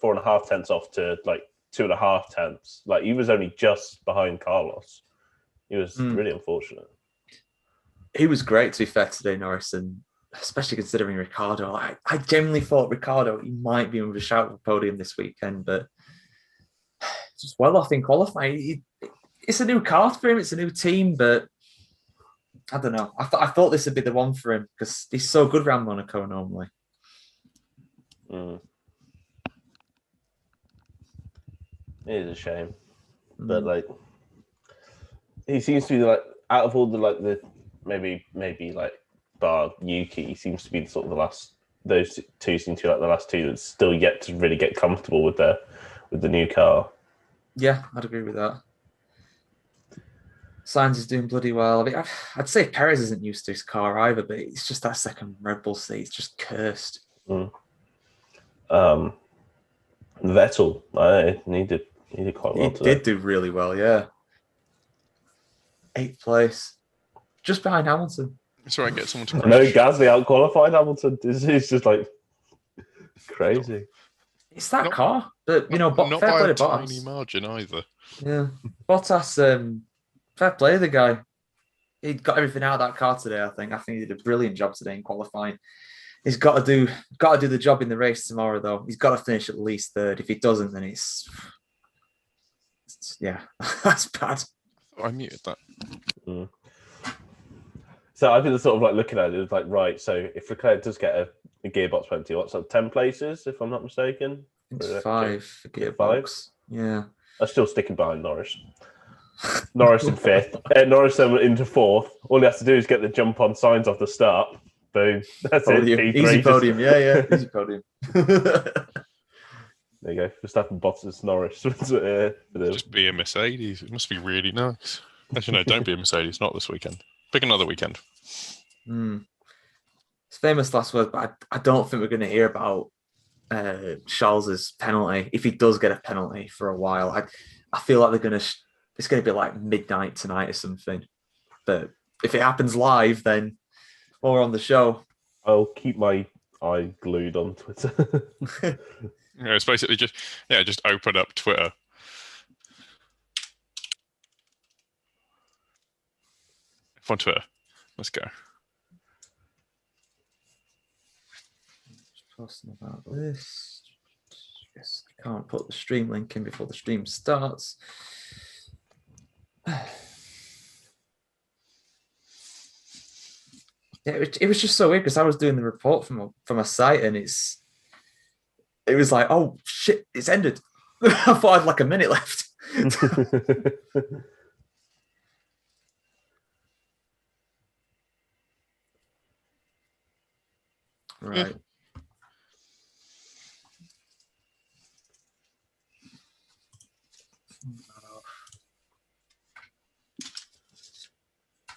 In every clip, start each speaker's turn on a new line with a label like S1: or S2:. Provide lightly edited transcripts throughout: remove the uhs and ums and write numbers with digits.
S1: 4.5 tenths off to like 2.5 tenths. Like he was only just behind Carlos. He was really unfortunate.
S2: He was great, to be fair, today, Norris, and especially considering Ricciardo. I genuinely thought Ricciardo, he might be with a shout for podium this weekend, but just well off in qualifying. It's a new car for him. It's a new team, but I don't know. I thought this would be the one for him because he's so good around Monaco normally.
S1: It is a shame, but like he seems to be like out of all the maybe like bar Yuki, he seems to be sort of the last. Those two seem to be like the last two that's still yet to really get comfortable with the new car.
S2: Yeah, I'd agree with that. Sainz is doing bloody well. I mean, I'd say Perez isn't used to his car either, but it's just that second Red Bull seat. It's just cursed.
S1: Vettel, he did quite well today.
S2: He did do really well, yeah. 8th place. Just behind Hamilton.
S3: It's all right, get someone to crash.
S1: No, Gasly out-qualified Hamilton. It's just like crazy.
S2: It's that car. But,
S3: not
S2: fair
S3: by
S2: play
S3: a
S2: to Bottas.
S3: tiny margin either.
S2: Yeah. Bottas, fair play to the guy. He got everything out of that car today, I think. I think he did a brilliant job today in qualifying. He's got to do the job in the race tomorrow, though. He's got to finish at least third. If he doesn't, then it's that's bad.
S3: I muted that.
S1: So I think it's sort of like looking at it, it's like, right, so if Leclerc does get a gearbox penalty, what's that, 10 places, if I'm not mistaken?
S2: It's 5 for gearbox. Yeah.
S1: I'm still sticking behind Norris. Norris in 5th. Norris then into 4th. All he has to do is get the jump on signs off the start. Boom. That's
S2: podium.
S1: it.
S2: Easy podium. Yeah. Easy podium.
S1: There you go. Verstappen, Bottas, Norris.
S3: Just be a Mercedes. It must be really nice. Actually, no, don't be a Mercedes. Not this weekend. Pick another weekend.
S2: It's famous last word, but I don't think we're going to hear about Charles's penalty if he does get a penalty for a while. I feel like it's going to be like midnight tonight or something. But if it happens live, then or on the show,
S1: I'll keep my eye glued on Twitter.
S3: Yeah, it's basically just open up Twitter. On Twitter. Let's go.
S2: Just posting about this. Yes, I can't put the stream link in before the stream starts. It was just so weird because I was doing the report from a site and it was like, oh shit, it's ended. I thought I had like a minute left. Right.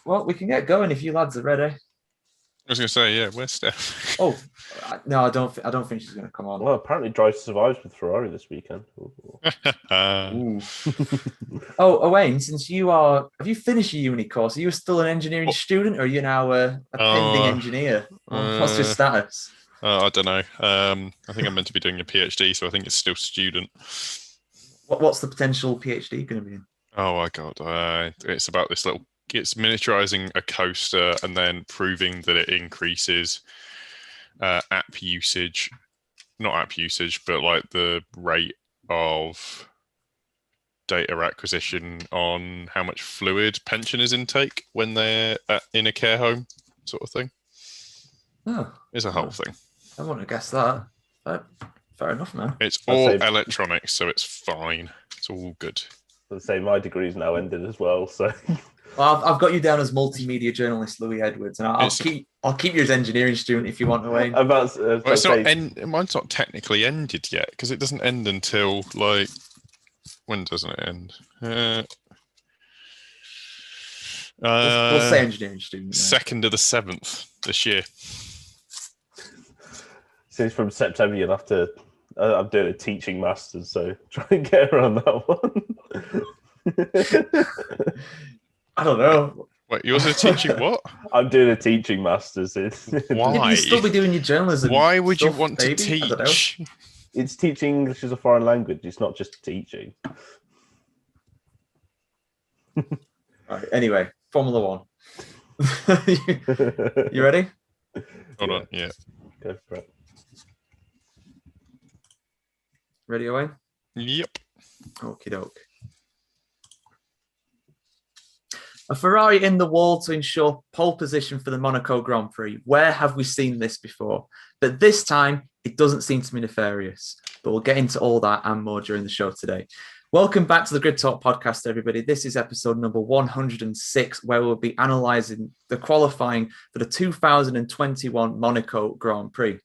S2: Well, we can get going if you lads are ready.
S3: I was going to say, yeah, where's Steph?
S2: Oh, no, I don't think she's going to come on.
S1: Well, apparently Drive to Survive with Ferrari this weekend.
S2: Oh, Owain, since have you finished your uni course? Are you still an engineering student or are you now a pending engineer? What's your status?
S3: I don't know. I think I'm meant to be doing a PhD, so I think it's still student.
S2: What's the potential PhD going to be in?
S3: Oh my God. It's about this it's miniaturizing a coaster and then proving that it increases app usage, not app usage, but like the rate of data acquisition on how much fluid pensioners intake when they're in a care home, sort of thing.
S2: Oh,
S3: it's a whole thing.
S2: I wouldn't have guessed that. But fair enough, man.
S3: It's all electronics, so it's fine. It's all good.
S1: I'd say my degree's now ended as well, so.
S2: Well, I've got you down as multimedia journalist Louis Edwards, and I'll keep you as engineering student if you want, Owain.
S3: Mine's not technically ended yet because it doesn't end until when doesn't it end?
S2: We'll say engineering student.
S3: 2nd of the 7th this year.
S1: Since from September you'll have to. I'm doing a teaching masters, so try and get around that one.
S2: I don't know.
S3: Wait, you're also teaching what?
S1: I'm doing a teaching masters.
S3: Why?
S2: You'd still be doing your journalism.
S3: Why would you want to teach?
S1: It's teaching English as a foreign language. It's not just teaching.
S2: Right. Anyway, Formula One. You ready?
S3: Hold on. Yeah.
S1: Go for it.
S2: Ready, Owain?
S3: Yep.
S2: Okie doke. A Ferrari in the wall to ensure pole position for the Monaco Grand Prix. Where have we seen this before? But this time, it doesn't seem to be nefarious. But we'll get into all that and more during the show today. Welcome back to the Grid Talk podcast, everybody. This is episode number 106, where we'll be analysing the qualifying for the 2021 Monaco Grand Prix.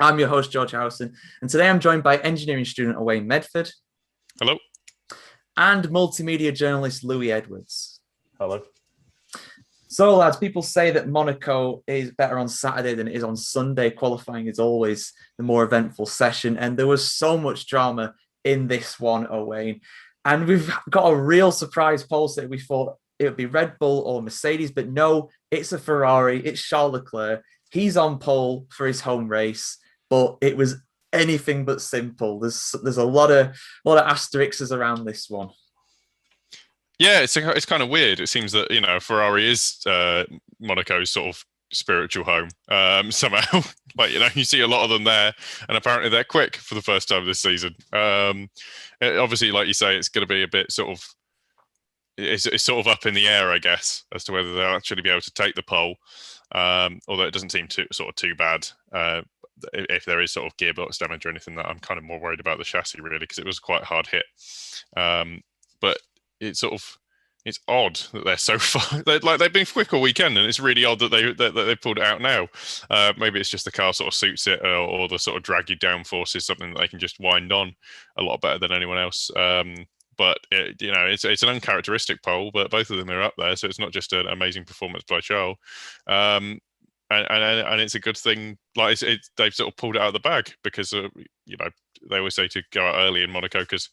S2: I'm your host, George Howson, and today I'm joined by engineering student Owain Medford.
S3: Hello.
S2: And multimedia journalist Louis Edwards.
S1: Hello.
S2: So, lads, people say that Monaco is better on Saturday than it is on Sunday. Qualifying is always the more eventful session, and there was so much drama in this one, Owain. And we've got a real surprise pole sitter. We thought it would be Red Bull or Mercedes, but no, it's a Ferrari. It's Charles Leclerc. He's on pole for his home race, but it was anything but simple. There's a lot of asterisks around this one.
S3: Yeah, it's kind of weird. It seems that, Ferrari is Monaco's sort of spiritual home somehow. Like, you see a lot of them there, and apparently they're quick for the first time this season. Obviously, like you say, it's going to be a bit sort of, it's sort of up in the air, I guess, as to whether they'll actually be able to take the pole. Although it doesn't seem too bad. If there is sort of gearbox damage or anything, that I'm kind of more worried about the chassis, really, because it was quite a hard hit. But it's odd that they're so far. They've been quick all weekend, and it's really odd that they pulled it out now. Maybe it's just the car sort of suits it, or the sort of drag you down force is something that they can just wind on a lot better than anyone else. But it's an uncharacteristic pole, but both of them are up there, so it's not just an amazing performance by Charles. And it's a good thing. Like they've sort of pulled it out of the bag because they always say to go out early in Monaco because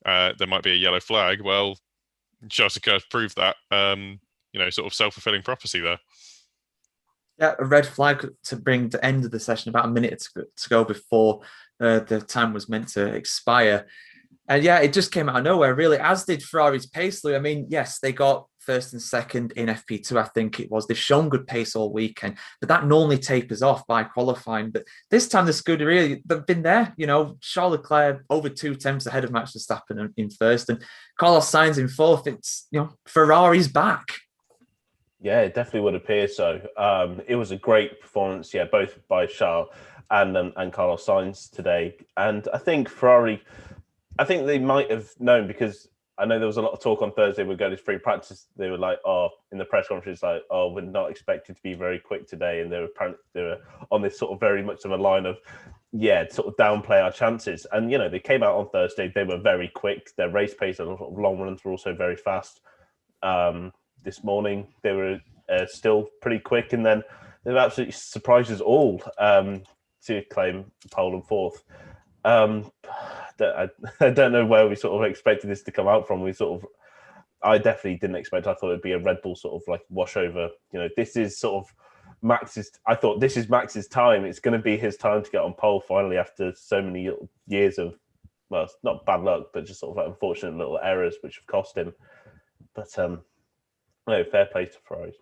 S3: there might be a yellow flag. Well, Charles Leclerc proved that. Sort of self-fulfilling prophecy there.
S2: Yeah, a red flag to bring the end of the session about a minute to go before the time was meant to expire. And yeah, it just came out of nowhere, really, as did Ferrari's pace, Lou. I mean, yes, they got first and second in FP2, I think it was. They've shown good pace all weekend, but that normally tapers off by qualifying. But this time, the Scuderia, they've been there. Charles Leclerc over 2 tenths ahead of Max Verstappen in first, and Carlos Sainz in fourth. It's, Ferrari's back.
S1: Yeah, it definitely would appear so. It was a great performance, both by Charles and Carlos Sainz today. And I think Ferrari, they might have known, because I know there was a lot of talk on Thursday. We're going to free practice. They were like, in the press conference, like, we're not expected to be very quick today. And they were on this sort of very much of a line of, sort of downplay our chances. And, they came out on Thursday. They were very quick. Their race pace and long runs were also very fast. This morning, they were still pretty quick. And then they've absolutely surprised us all to claim pole and fourth. I don't know where we sort of expected this to come out from. I definitely didn't expect. I thought it'd be a Red Bull sort of like washover. This is sort of Max's. I thought this is Max's time. It's going to be his time to get on pole finally after so many years of, well, it's not bad luck, but just sort of like unfortunate little errors which have cost him. But no, fair play to Ferrari.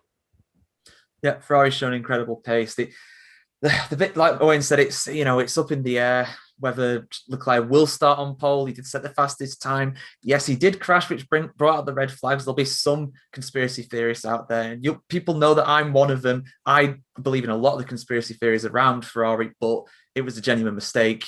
S2: Yeah, Ferrari's shown incredible pace. The bit, like Owain said, it's it's up in the air whether Leclerc will start on pole. He did set the fastest time. Yes, he did crash, which brought out the red flags. There'll be some conspiracy theorists out there. And people know that I'm one of them. I believe in a lot of the conspiracy theories around Ferrari, but it was a genuine mistake.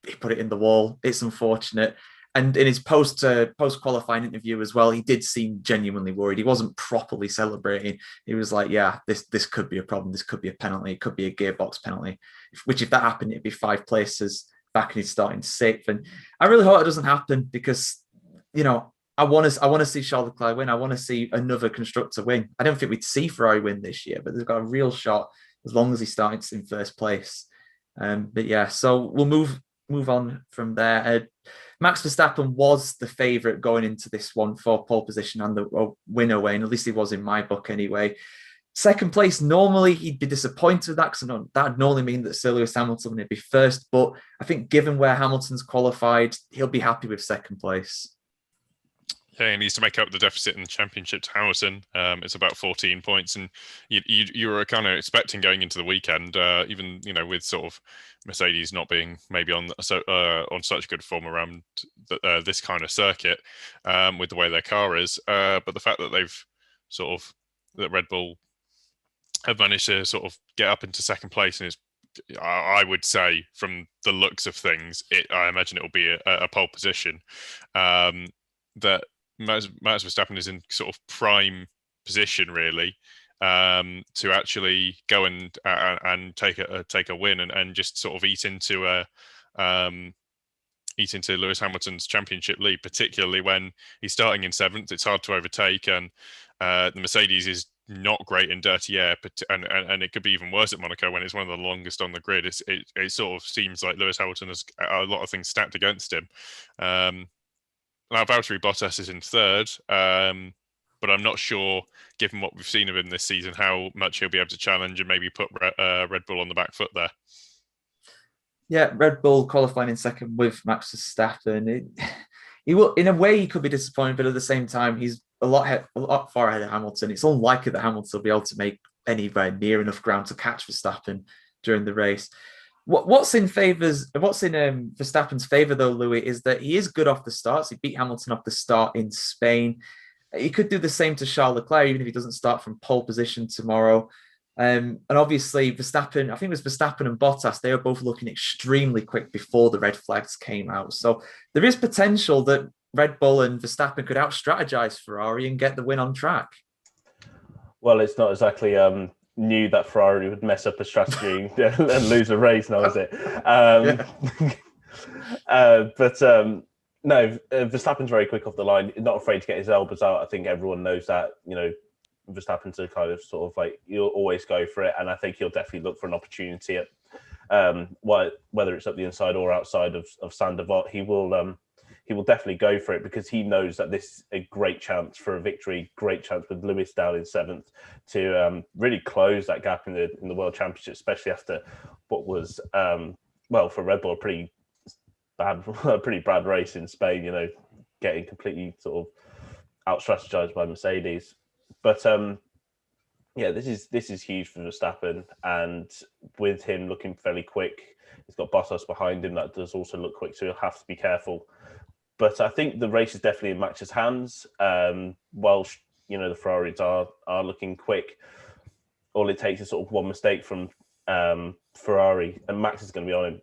S2: He put it in the wall. It's unfortunate. And in his post-qualifying interview as well, he did seem genuinely worried. He wasn't properly celebrating. He was like, yeah, this could be a problem. This could be a penalty. It could be a gearbox penalty, which if that happened, it'd be 5 places back and he's starting 6th. And I really hope it doesn't happen because, I want to see Charles Leclerc win. I want to see another constructor win. I don't think we'd see Ferrari win this year, but they've got a real shot as long as he starts in first place. But yeah, so we'll move on from there. Max Verstappen was the favourite going into this one for pole position and the winner, Wayne. At least he was in my book anyway. Second place, normally he'd be disappointed with that because that'd normally mean that Sir Lewis Hamilton would be first. But I think given where Hamilton's qualified, he'll be happy with second place.
S3: Yeah, he needs to make up the deficit in the championship to Hamilton. It's about 14 points, and you were kind of expecting going into the weekend, even with sort of Mercedes not being maybe on such good form around this kind of circuit, with the way their car is. But the fact that that Red Bull have managed to sort of get up into second place, and I would say from the looks of things, I imagine it will be a pole position. That Max Verstappen is in sort of prime position, really, to actually go and take a win and just sort of eat into Lewis Hamilton's championship lead, particularly when he's starting in seventh. It's hard to overtake, and the Mercedes is not great in dirty air, and it could be even worse at Monaco when it's one of the longest on the grid. It sort of seems like Lewis Hamilton has a lot of things stacked against him. Now, Valtteri Bottas is in third, but I'm not sure, given what we've seen of him this season, how much he'll be able to challenge and maybe put Red Bull on the back foot there.
S2: Yeah, Red Bull qualifying in second with Max Verstappen. He will, in a way, he could be disappointed, but at the same time, he's a lot far ahead of Hamilton. It's unlikely that Hamilton will be able to make anywhere near enough ground to catch Verstappen during the race. What's in Verstappen's favour, though, Louis, is that he is good off the starts. He beat Hamilton off the start in Spain. He could do the same to Charles Leclerc, even if he doesn't start from pole position tomorrow. And obviously, Verstappen, I think it was Verstappen and Bottas, they were both looking extremely quick before the red flags came out. So there is potential that Red Bull and Verstappen could out-strategize Ferrari and get the win on track.
S1: Well, it's not exactly new that Ferrari would mess up a strategy and lose a race now, is it? No, Verstappen's very quick off the line, not afraid to get his elbows out. I think everyone knows that, Verstappen's a kind of sort of like, he'll always go for it, and I think he'll definitely look for an opportunity at whether it's up the inside or outside of Sainte Devote. He will definitely go for it because he knows that this is a great chance for a victory, great chance with Lewis down in seventh to really close that gap in the World Championship, especially after what was for Red Bull a pretty bad race in Spain. Getting completely sort of out-strategized by Mercedes. But this is huge for Verstappen, and with him looking fairly quick, he's got Bottas behind him that does also look quick, so he'll have to be careful. But I think the race is definitely in Max's hands. While the Ferraris are looking quick, all it takes is sort of one mistake from Ferrari, and Max is going to be on him.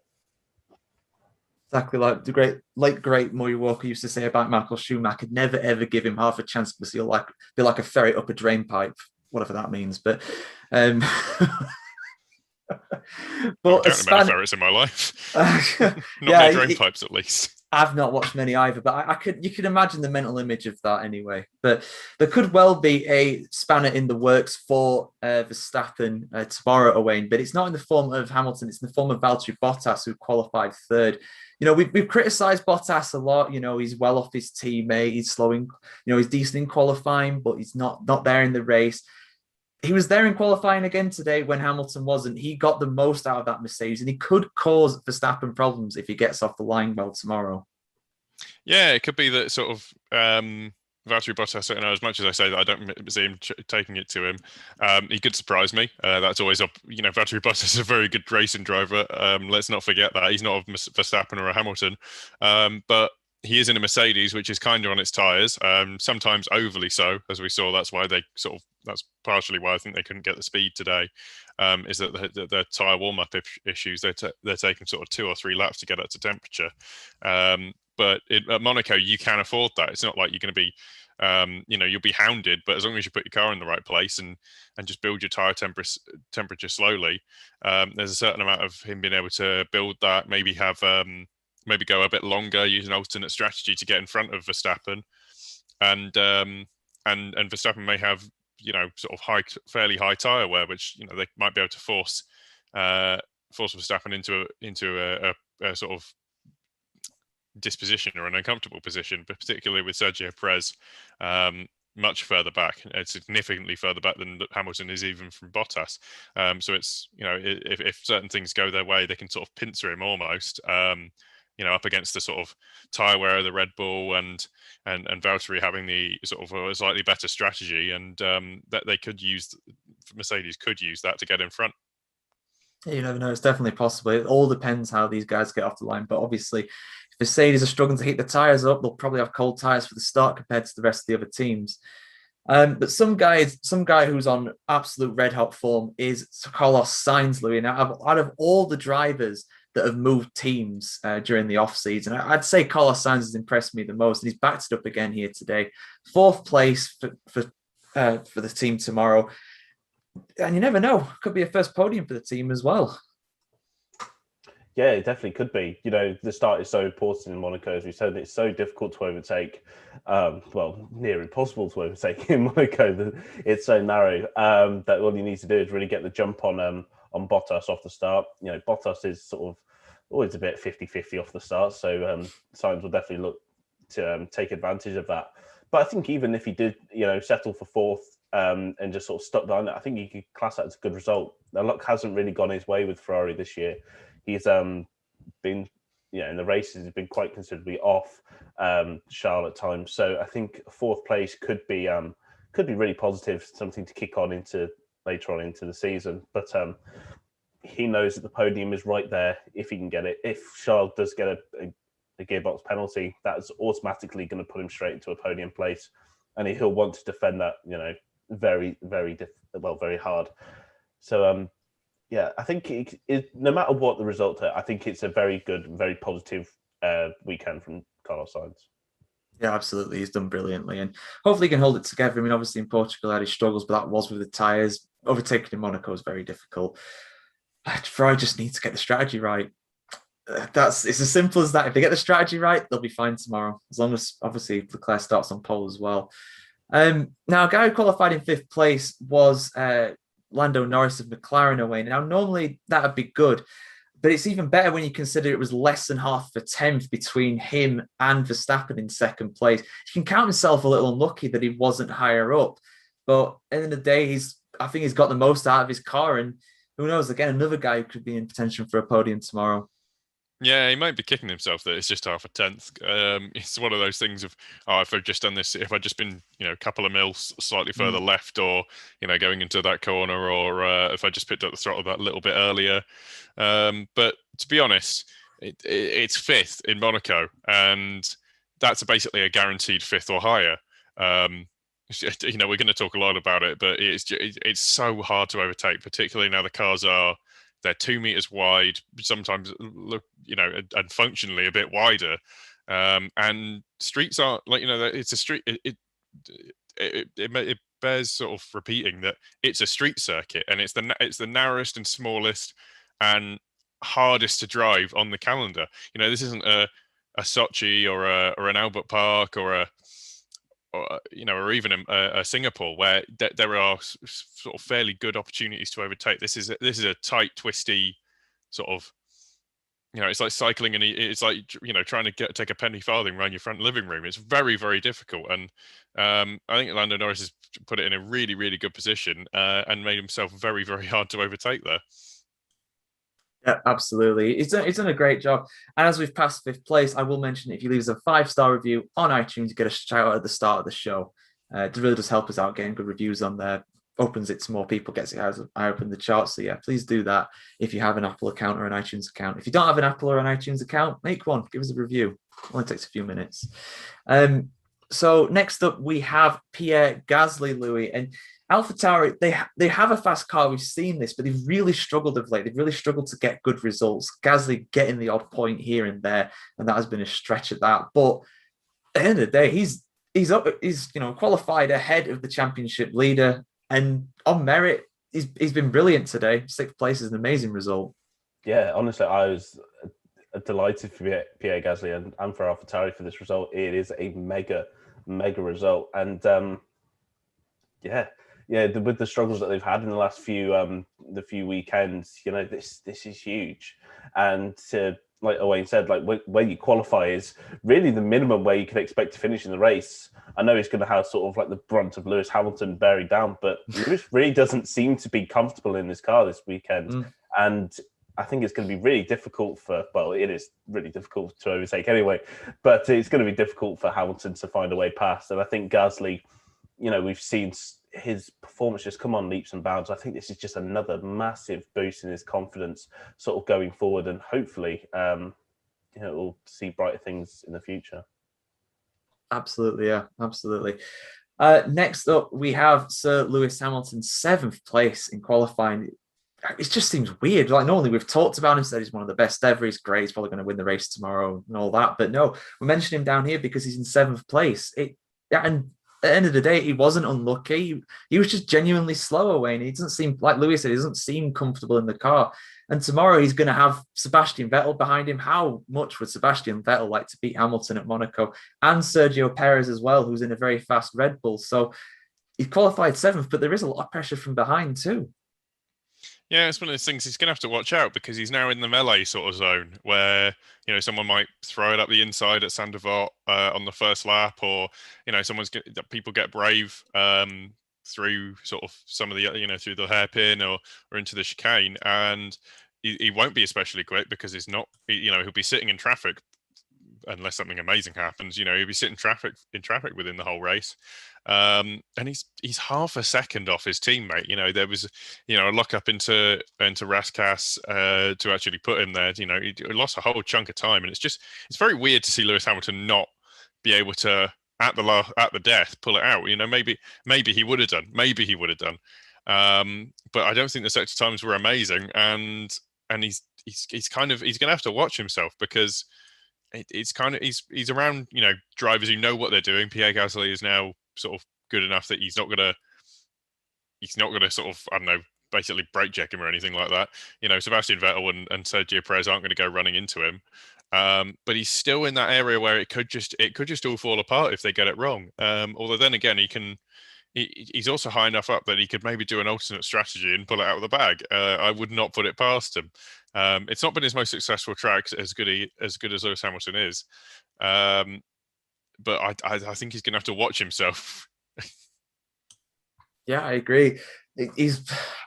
S2: Exactly like the great Murray Walker used to say about Michael Schumacher: never ever give him half a chance because he'll be like a ferret up a drain pipe, whatever that means. But
S3: I've counted many ferrets in my life. Not many drain pipes, at least.
S2: I've not watched many either, but you could imagine the mental image of that anyway. But there could well be a spanner in the works for Verstappen tomorrow, Owain, but it's not in the form of Hamilton. It's in the form of Valtteri Bottas, who qualified third. We've criticised Bottas a lot. He's well off his teammate. He's slowing. He's decent in qualifying, but he's not there in the race. He was there in qualifying again today when Hamilton wasn't. He got the most out of that Mercedes, and he could cause Verstappen problems if he gets off the line well tomorrow.
S3: Yeah, it could be that sort of Valtteri Bottas, as much as I say that I don't see him taking it to him, he could surprise me. That's always up. Valtteri Bottas is a very good racing driver. Let's not forget that. He's not a Verstappen or a Hamilton. But he is in a Mercedes, which is kind of on its tyres, sometimes overly so, as we saw. That's partially why I think they couldn't get the speed today, is that the tyre warm-up issues, they're taking sort of 2 or 3 laps to get up to temperature. But at Monaco, you can afford that. It's not like you're going to be, you'll be hounded, but as long as you put your car in the right place and just build your tyre temperature slowly, there's a certain amount of him being able to build that, maybe have... maybe go a bit longer, use an alternate strategy to get in front of Verstappen, and Verstappen may have sort of fairly high tyre wear, which they might be able to force Verstappen into a sort of disposition or an uncomfortable position, but particularly with Sergio Perez much further back, significantly further back than Hamilton is even from Bottas. So it's, if certain things go their way, they can sort of pincer him almost. Up against the sort of tyre wear of the Red Bull and Valtteri having the sort of a slightly better strategy, and that Mercedes could use that to get in front.
S2: You never know. It's definitely possible. It all depends how these guys get off the line. But obviously, if Mercedes are struggling to heat the tyres up, they'll probably have cold tyres for the start compared to the rest of the other teams. But some guy who's on absolute red hot form is Carlos Sainz, Louis. Now, out of all the drivers that have moved teams during the off season, I'd say Carlos Sainz has impressed me the most, and he's backed it up again here today. 4th place for the team tomorrow. And you never know, could be a first podium for the team as well.
S1: Yeah, it definitely could be. The start is so important in Monaco, as we said. It's so difficult to overtake. Near impossible to overtake in Monaco. It's so narrow that all you need to do is really get the jump on Bottas off the start. Bottas is sort of always a bit 50-50 off the start, so Sainz will definitely look to take advantage of that. But I think even if he did, settle for 4th, and just sort of stuck down there, I think you could class that as a good result. The luck hasn't really gone his way with Ferrari this year. He's been, in the races, he's been quite considerably off Charles at times. So I think 4th place could be really positive, something to kick on into later on into the season. But he knows that the podium is right there if he can get it. If Charles does get a gearbox penalty, that's automatically going to put him straight into a podium place, and he'll want to defend that, very, very very hard. So I think no matter what the result, I think it's a very good, very positive weekend from Carlos Sainz.
S2: Yeah, absolutely. He's done brilliantly, and hopefully he can hold it together. I mean, obviously in Portugal he had his struggles, but that was with the tyres. Overtaking in Monaco is very difficult. Ferrari just needs to get the strategy right. It's as simple as that. If they get the strategy right, they'll be fine tomorrow, as long as obviously Leclerc starts on pole as well. Now, a guy who qualified in 5th place was Lando Norris of McLaren away. Now, normally that would be good, but it's even better when you consider it was less than half of a tenth between him and Verstappen in 2nd place. He can count himself a little unlucky that he wasn't higher up, but at the end of the day, I think he's got the most out of his car, and who knows, again, another guy who could be in contention for a podium tomorrow.
S3: Yeah, he might be kicking himself that it's just half a tenth. It's one of those things of, if I'd just done this, if I'd just been, a couple of mils slightly further left, or, going into that corner, or if I just picked up the throttle that little bit earlier. But to be honest, it's 5th in Monaco, and that's basically a guaranteed 5th or higher. We're going to talk a lot about it, but it's so hard to overtake, particularly now the cars they're 2 meters wide, sometimes look, and functionally a bit wider. And streets are it's a street. It bears sort of repeating that it's a street circuit, and it's the narrowest and smallest and hardest to drive on the calendar. This isn't a Sochi or an Albert Park or even a Singapore, where there are sort of fairly good opportunities to overtake. This is a tight, twisty sort of, it's like cycling, and it's like trying to take a penny farthing around your front living room. It's very, very difficult, and I think Lando Norris has put it in a really, really good position and made himself very, very hard to overtake there.
S2: Yeah, absolutely. He's done a great job. And as we've passed 5th place, I will mention if you leave us a 5-star review on iTunes, you get a shout out at the start of the show. It really does help us out getting good reviews on there. Opens it to more people, gets it higher up in the charts. So yeah, please do that if you have an Apple account or an iTunes account. If you don't have an Apple or an iTunes account, make one. Give us a review. It only takes a few minutes. So next up, we have Pierre Gasly, Louis. And AlphaTauri, they have a fast car. We've seen this, but they've really struggled of late. They've really struggled to get good results. Gasly getting the odd point here and there, and that has been a stretch at that. But at the end of the day, he's qualified ahead of the championship leader, and on merit, he's been brilliant today. 6th place is an amazing result.
S1: Yeah, honestly, I was delighted for Pierre Gasly and for AlphaTauri for this result. It is a mega result, and with the struggles that they've had in the last few weekends, this is huge, and to like Owain said, like where you qualify is really the minimum where you can expect to finish in the race. I know he's going to have sort of like the brunt of Lewis Hamilton bearing down, but Lewis really doesn't seem to be comfortable in his car this weekend. And I think it's going to be really difficult it is really difficult to overtake anyway, but it's going to be difficult for Hamilton to find a way past. And I think Gasly, we've seen his performance just come on leaps and bounds. I think this is just another massive boost in his confidence sort of going forward, and hopefully we'll see brighter things in the future.
S2: Absolutely, yeah, absolutely. Next up, we have Sir Lewis Hamilton, 7th place in qualifying. It just seems weird. Like, normally we've talked about him, said he's one of the best ever, he's great, he's probably going to win the race tomorrow and all that. But no, we mentioned him down here because he's in 7th place. And at the end of the day, he wasn't unlucky. He was just genuinely slow, Wayne. He doesn't seem, like Lewis said, he doesn't seem comfortable in the car. And tomorrow he's going to have Sebastian Vettel behind him. How much would Sebastian Vettel like to beat Hamilton at Monaco? And Sergio Perez as well, who's in a very fast Red Bull. So he qualified 7th, but there is a lot of pressure from behind too.
S3: Yeah, it's one of those things he's going to have to watch out because he's now in the melee sort of zone where, someone might throw it up the inside at Sandoval on the first lap, or, people get brave through sort of some of the, through the hairpin or into the chicane, and he won't be especially quick because he's not, he'll be sitting in traffic unless something amazing happens. He'll be sitting in traffic within the whole race. And he's half a second off his teammate. There was, a lock up into Raskas to actually put him there. He lost a whole chunk of time, and it's very weird to see Lewis Hamilton not be able to at the death pull it out. Maybe he would have done. But I don't think the sector times were amazing, and he's going to have to watch himself because he's around drivers who know what they're doing. Pierre Gasly is now sort of good enough that he's not gonna sort of, I don't know, basically brake check him or anything like that. Sebastian Vettel and Sergio Perez aren't going to go running into him. But he's still in that area where it could just all fall apart if they get it wrong. Although then again, he's also high enough up that he could maybe do an alternate strategy and pull it out of the bag. I would not put it past him. It's not been his most successful track, as good as Lewis Hamilton is. But I think he's going to have to watch himself.
S2: Yeah, I agree.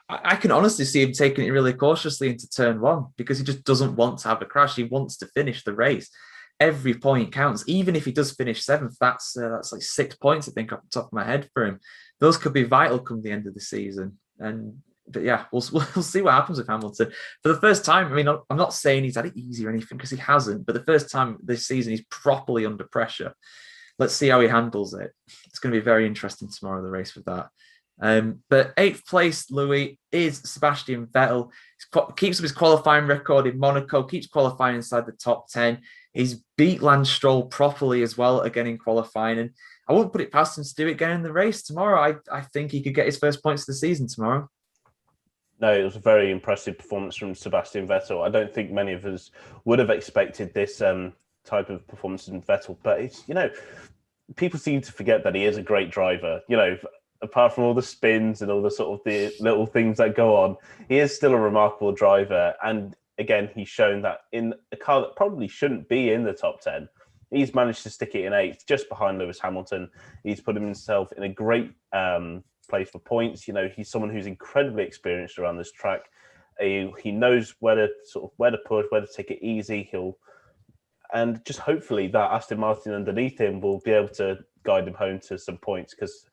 S2: I can honestly see him taking it really cautiously into turn 1 because he just doesn't want to have a crash. He wants to finish the race. Every point counts. Even if he does finish 7th, that's like 6 points, I think, off the top of my head for him. Those could be vital come the end of the season. But yeah, we'll see what happens with Hamilton. For the first time, I mean, I'm not saying he's had it easy or anything because he hasn't, but the first time this season, he's properly under pressure. Let's see how he handles it. It's going to be very interesting tomorrow, the race with that. But 8th place, Louis, is Sebastian Vettel. He keeps up his qualifying record in Monaco, keeps qualifying inside the top 10. He's beat Lance Stroll properly as well, again in qualifying. And I wouldn't put it past him to do it again in the race tomorrow. I think he could get his first points of the season tomorrow.
S1: No, it was a very impressive performance from Sebastian Vettel. I don't think many of us would have expected this type of performance in Vettel, but it's, people seem to forget that he is a great driver. Apart from all the spins and all the sort of the little things that go on, he is still a remarkable driver. And again, he's shown that in a car that probably shouldn't be in the top 10, he's managed to stick it in 8th, just behind Lewis Hamilton. He's put himself in a great place for points. He's someone who's incredibly experienced around this track. He knows where to push, where to take it easy. And just hopefully that Aston Martin underneath him will be able to guide him home to some points because,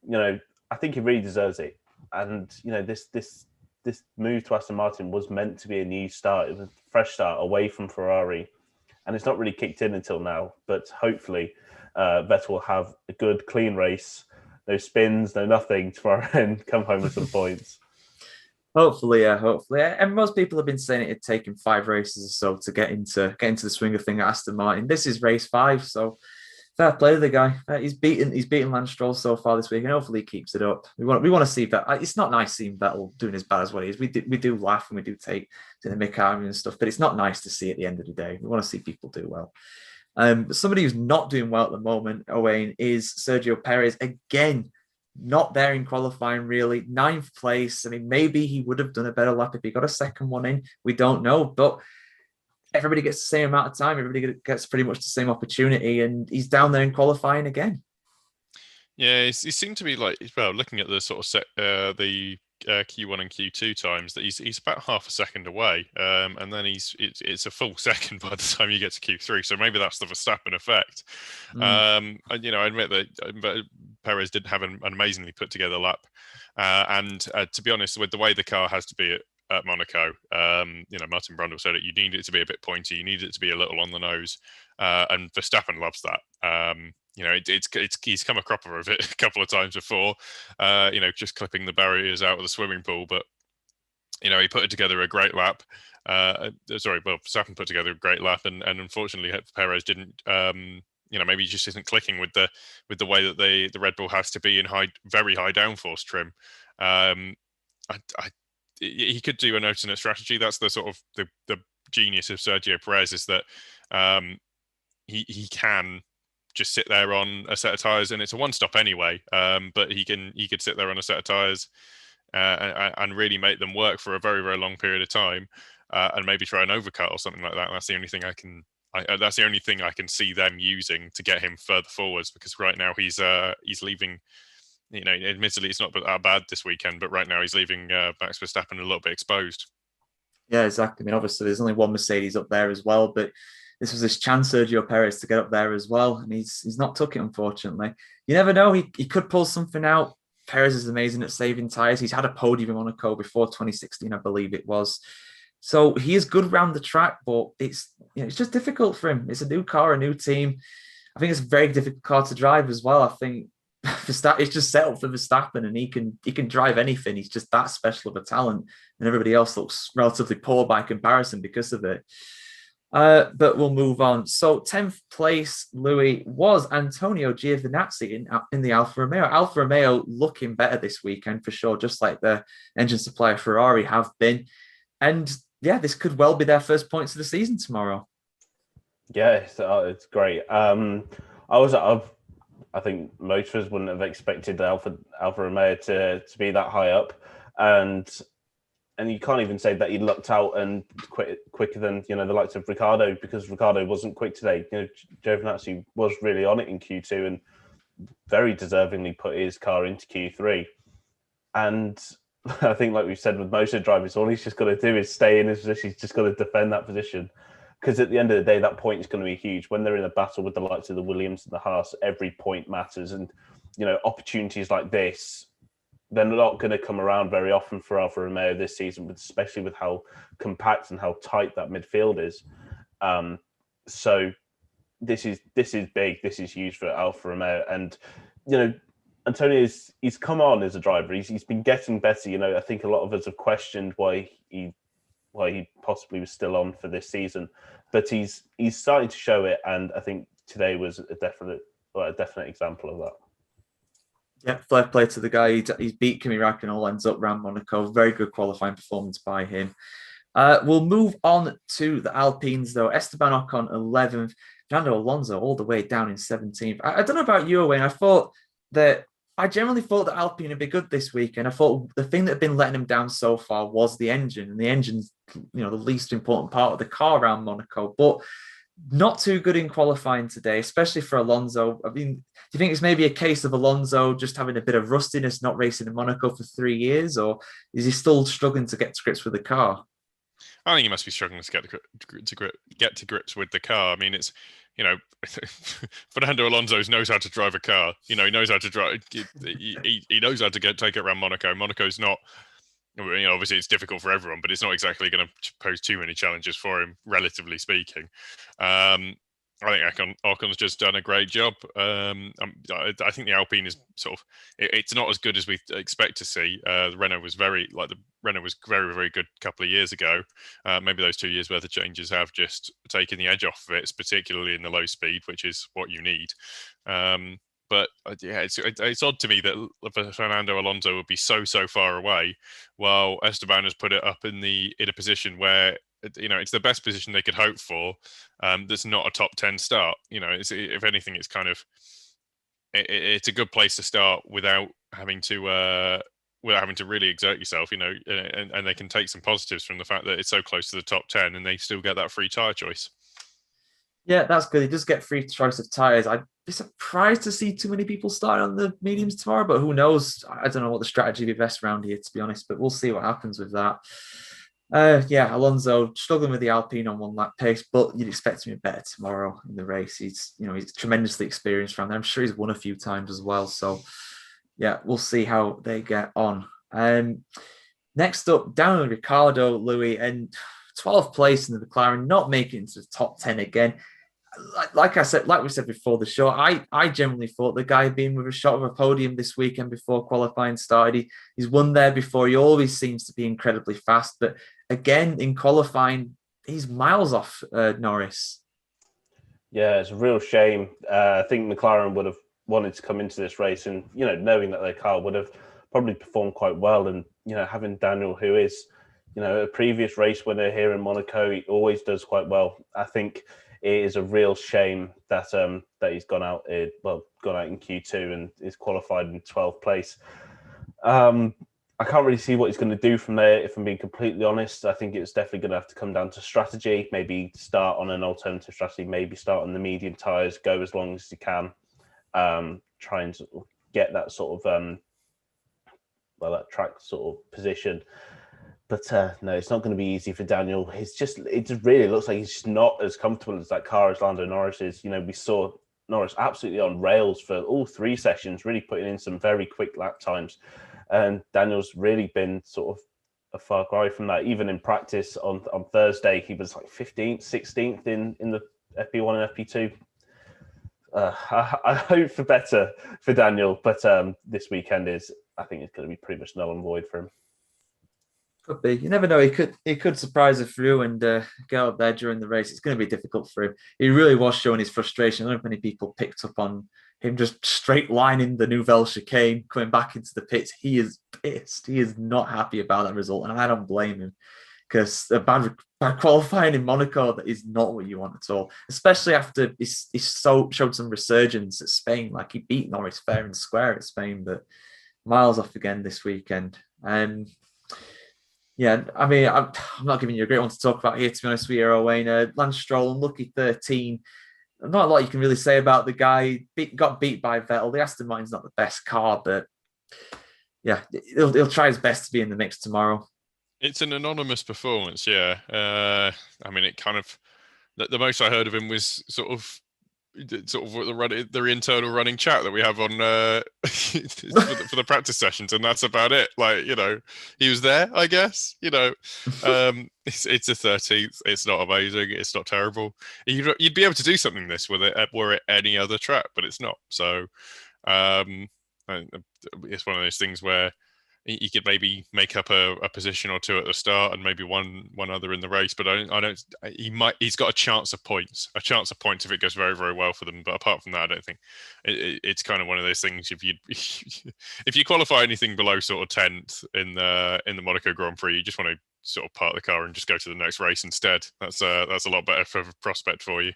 S1: I think he really deserves it. And, this move to Aston Martin was meant to be a new start. It was a fresh start away from Ferrari. And it's not really kicked in until now. But hopefully Vettel will have a good, clean race. No spins, no nothing tomorrow and come home with some points.
S2: Hopefully, yeah, hopefully. And most people have been saying it had taken 5 races or so to get into the swing of thing at Aston Martin. This is race 5, so fair play to the guy. He's beaten Lance Stroll so far this week, and hopefully he keeps it up. We want to see that. It's not nice seeing Vettel doing as bad as what he is. We do laugh and we do take to the mick out of him and stuff, but it's not nice to see at the end of the day. We want to see people do well. But somebody who's not doing well at the moment, Owain, is Sergio Perez. Again, not there in qualifying, really. 9th place. I mean, maybe he would have done a better lap if he got a second one in. We don't know. But everybody gets the same amount of time. Everybody gets pretty much the same opportunity, and he's down there in qualifying again.
S3: Yeah, he seemed to be like, well, looking at the sort of the Q1 and Q2 times, that he's about half a second away, and then it's a full second by the time you get to Q3. So maybe that's the Verstappen effect. And I admit that Perez did have an amazingly put together lap, and to be honest, with the way the car has to be at Monaco, Martin Brundle said it. You need it to be a bit pointy. You need it to be a little on the nose, and Verstappen loves that. He's come a cropper of it a couple of times before, just clipping the barriers out of the swimming pool. But, he put together a great lap. Verstappen put together a great lap, and unfortunately, Perez didn't. Maybe he just isn't clicking with the way that the Red Bull has to be in very high downforce trim. He could do an alternate strategy. That's the sort of the genius of Sergio Perez, is that he can just sit there on a set of tires, and it's a one stop anyway. But he could sit there on a set of tires and really make them work for a very, very long period of time, and maybe try an overcut or something like that. That's the only thing that's the only thing I can see them using to get him further forwards, because right now he's leaving. Admittedly, it's not that bad this weekend, but right now he's leaving Max Verstappen a little bit exposed.
S2: Yeah, exactly. I mean, obviously, there's only one Mercedes up there as well, but this was his chance, Sergio Perez, to get up there as well, and he's not took it, unfortunately. You never know; he could pull something out. Perez is amazing at saving tires. He's had a podium in Monaco before 2016, I believe it was. So he is good around the track, but it's just difficult for him. It's a new car, a new team. I think it's a very difficult car to drive as well. I think Verstappen, it's just set up for Verstappen, and he can drive anything. He's just that special of a talent, and everybody else looks relatively poor by comparison because of it. But we'll move on. So 10th place, Louis, was Antonio Giovinazzi in the Alfa Romeo. Alfa Romeo looking better this weekend for sure, just like the engine supplier Ferrari have been. And yeah, this could well be their first points of the season tomorrow.
S1: Yeah, it's great. I think most of us wouldn't have expected Alfa Romeo to be that high up, and you can't even say that he lucked out and quicker than the likes of Ricciardo, because Ricciardo wasn't quick today. Giovinazzi was really on it in Q2 and very deservingly put his car into Q3. And I think, like we've said with most of the drivers, all he's just got to do is stay in his position. He's just got to defend that position, because at the end of the day, that point is going to be huge. When they're in a battle with the likes of the Williams and the Haas, every point matters. And, opportunities like this, they're not going to come around very often for Alfa Romeo this season, but especially with how compact and how tight that midfield is. So this is big. This is huge for Alfa Romeo. And, Antonio's, he's come on as a driver. He's been getting better. I think a lot of us have questioned why he possibly was still on for this season, but he's starting to show it, and I think today was a definite example of that.
S2: Yeah, fair play to the guy. He's beat Kimi Räikkönen all ends up around Monaco. Very good qualifying performance by him. We'll move on to the Alpines, though. Esteban Ocon 11th, Fernando Alonso all the way down in 17th. I don't know about you, Owain. I generally thought that Alpine would be good this week, and I thought the thing that had been letting them down so far was the engine, and the engine's the least important part of the car around Monaco, but not too good in qualifying today, especially for Alonso. I mean, do you think it's maybe a case of Alonso just having a bit of rustiness, not racing in Monaco for 3 years, or is he still struggling to get to grips with the car?
S3: I think he must be struggling to get to grips with the car. I mean, it's Fernando Alonso knows how to drive a car. He knows how to drive. He knows how to take it around Monaco. Monaco's not. Obviously it's difficult for everyone, but it's not exactly going to pose too many challenges for him, relatively speaking. I think Ocon's just done a great job. I think the Alpine is it's not as good as we expect to see. The Renault was very, very good a couple of years ago. Maybe those 2 years worth of changes have just taken the edge off of it, particularly in the low speed, which is what you need. But yeah, it's odd to me that Fernando Alonso would be so far away, while Esteban has put it up in a position where it's the best position they could hope for. That's not a top 10 start. If anything, it's kind of it's a good place to start without having to without having to really exert yourself, and they can take some positives from the fact that it's so close to the top 10 and they still get that free tyre choice.
S2: Yeah, that's good. He does get free choice of tyres. I'd be surprised to see too many people starting on the mediums tomorrow, but who knows? I don't know what the strategy will be best around here, to be honest, but we'll see what happens with that. Alonso struggling with the Alpine on 1 lap pace, but you'd expect him to be better tomorrow in the race. He's tremendously experienced around there. I'm sure he's won a few times as well. So, yeah, we'll see how they get on. Next up, down with Ricciardo, Louis, and 12th place in the McLaren, not making it into the top 10 again. Like we said before the show, I generally thought the guy had been with a shot of a podium this weekend before qualifying started. He's won there before. He always seems to be incredibly fast, but again in qualifying, he's miles off Norris.
S1: Yeah, it's a real shame. I think McLaren would have wanted to come into this race, and knowing that their car would have probably performed quite well, and having Daniel, who is a previous race winner here in Monaco, he always does quite well. I think it is a real shame that that he's gone out in Q2 and is qualified in 12th place. I can't really see what he's going to do from there, if I'm being completely honest. I think it's definitely going to have to come down to strategy, maybe start on an alternative strategy, maybe start on the medium tyres, go as long as you can, try and sort of get that sort of, that track sort of position. But no, it's not going to be easy for Daniel. It just really looks like he's just not as comfortable as that car as Lando Norris is. We saw Norris absolutely on rails for all 3 sessions, really putting in some very quick lap times. And Daniel's really been sort of a far cry from that. Even in practice on Thursday, he was like 15th, 16th in the FP1 and FP2. I hope for better for Daniel, but this weekend I think it's going to be pretty much null and void for him.
S2: Could be. You never know. He could surprise her through and get out there during the race. It's going to be difficult for him. He really was showing his frustration. I don't know if many people picked up on him just straight lining the Nouvelle chicane, coming back into the pits. He is pissed. He is not happy about that result, and I don't blame him, because a bad qualifying in Monaco, that is not what you want at all, especially after he showed some resurgence at Spain. Like, he beat Norris fair and square at Spain, but miles off again this weekend. Yeah, I mean, I'm not giving you a great one to talk about here, to be honest with you, Owain. Lance Stroll, unlucky 13. Not a lot you can really say about the guy. Got beat by Vettel. The Aston Martin's not the best car, but yeah, he'll try his best to be in the mix tomorrow.
S3: It's an anonymous performance, yeah. I mean, it kind of, the most I heard of him was sort of the internal running chat that we have on for the practice sessions, and that's about it. Like, he was there, I guess. It's a 13th. It's not amazing. It's not terrible. You'd be able to do something this with it were it any other track, but it's not. So it's one of those things where he could maybe make up a position or two at the start and maybe one other in the race, but he's got a chance of points if it goes very, very well for them. But apart from that, I don't think it's kind of one of those things. If you qualify anything below sort of 10th in the Monaco Grand Prix, you just want to sort of park the car and just go to the next race instead. That's a lot better for a prospect for you.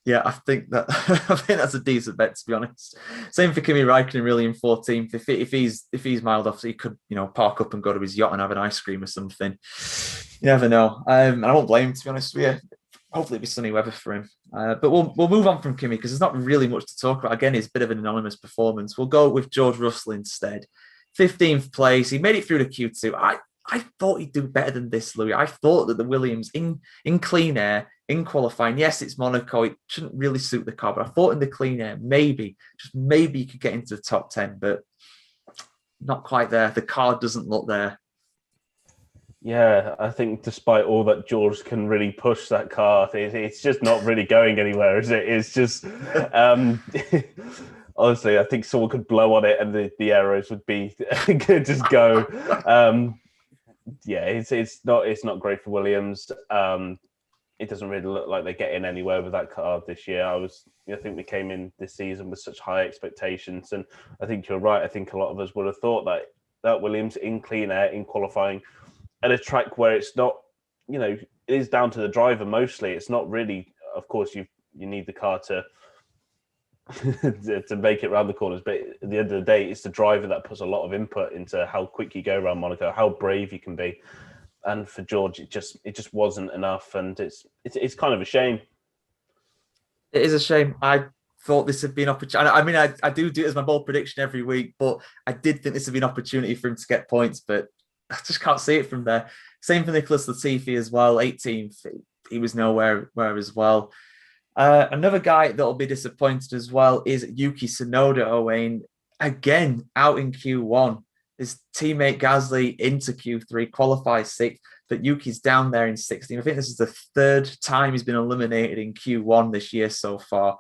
S2: Yeah, I think that's a decent bet, to be honest. Same for Kimi Räikkönen, really, in 14th. If he's mild off, so he could park up and go to his yacht and have an ice cream or something. You never know. And I won't blame him, to be honest with you. Hopefully it'll be sunny weather for him. But we'll move on from Kimi, because there's not really much to talk about. Again, it's a bit of an anonymous performance. We'll go with George Russell instead. 15th place. He made it through the Q2. I thought he'd do better than this, Louis. I thought that the Williams in clean air, in qualifying, yes, it's Monaco, it shouldn't really suit the car, but I thought in the clean air, maybe you could get into the top 10, but not quite there. The car doesn't look there.
S1: Yeah, I think despite all that George can really push that car, it's just not really going anywhere, is it? It's just, honestly, I think someone could blow on it and the arrows would be could just go. Yeah, it's not great for Williams. It doesn't really look like they're getting anywhere with that car this year. I think we came in this season with such high expectations, and I think you're right. I think a lot of us would have thought that Williams in clean air, in qualifying, at a track where it's not, it is down to the driver mostly. It's not really, of course, you need the car to to make it around the corners. But at the end of the day, it's the driver that puts a lot of input into how quick you go around Monaco, how brave you can be. And for George, it just wasn't enough, and it's kind of a shame.
S2: It is a shame. I thought this would be an opportunity. I mean, I do it as my bold prediction every week, but I did think this would be an opportunity for him to get points, but I just can't see it from there. Same for Nicholas Latifi as well, 18th. He was nowhere as well. Another guy that'll be disappointed as well is Yuki Tsunoda, Owain. Again, out in Q1. His teammate Gasly into Q3, qualifies 6th, but Yuki's down there in 16th. I think this is the third time he's been eliminated in Q1 this year so far.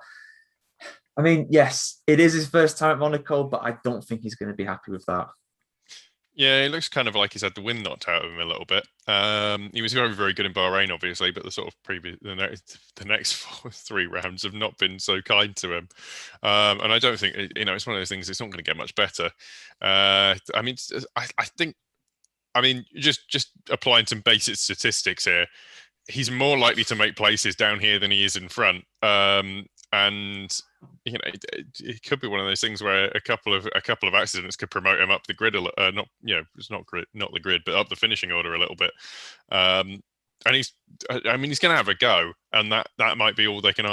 S2: I mean, yes, it is his first time at Monaco, but I don't think he's going to be happy with that.
S3: Yeah, it looks kind of like he's had the wind knocked out of him a little bit. He was very, very good in Bahrain, obviously, but the sort of the next 3 rounds have not been so kind to him. And I don't think, it's one of those things. It's not going to get much better. I think, just applying some basic statistics here, he's more likely to make places down here than he is in front. And it could be one of those things where a couple of accidents could promote him up the grid it's not the grid, but up the finishing order a little bit. And he's going to have a go, and that might be all they can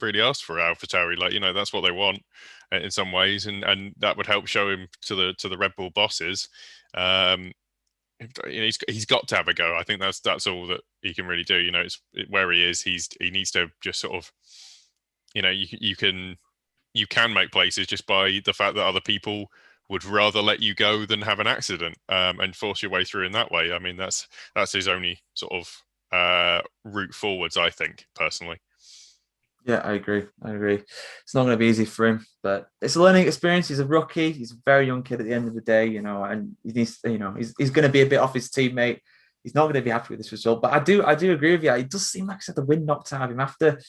S3: really ask for AlphaTauri. That's what they want in some ways, and that would help show him to the Red Bull bosses. He's got to have a go. I think that's all that he can really do. It's where he is. He needs to just sort of. You can make places just by the fact that other people would rather let you go than have an accident, and force your way through in that way. I mean, that's his only sort of route forwards, I think, personally.
S2: Yeah, I agree. It's not going to be easy for him, but it's a learning experience. He's a rookie. He's a very young kid at the end of the day, and he needs, he's going to be a bit off his teammate. He's not going to be happy with this result, but I do agree with you. It does seem like I said the wind knocked out of him after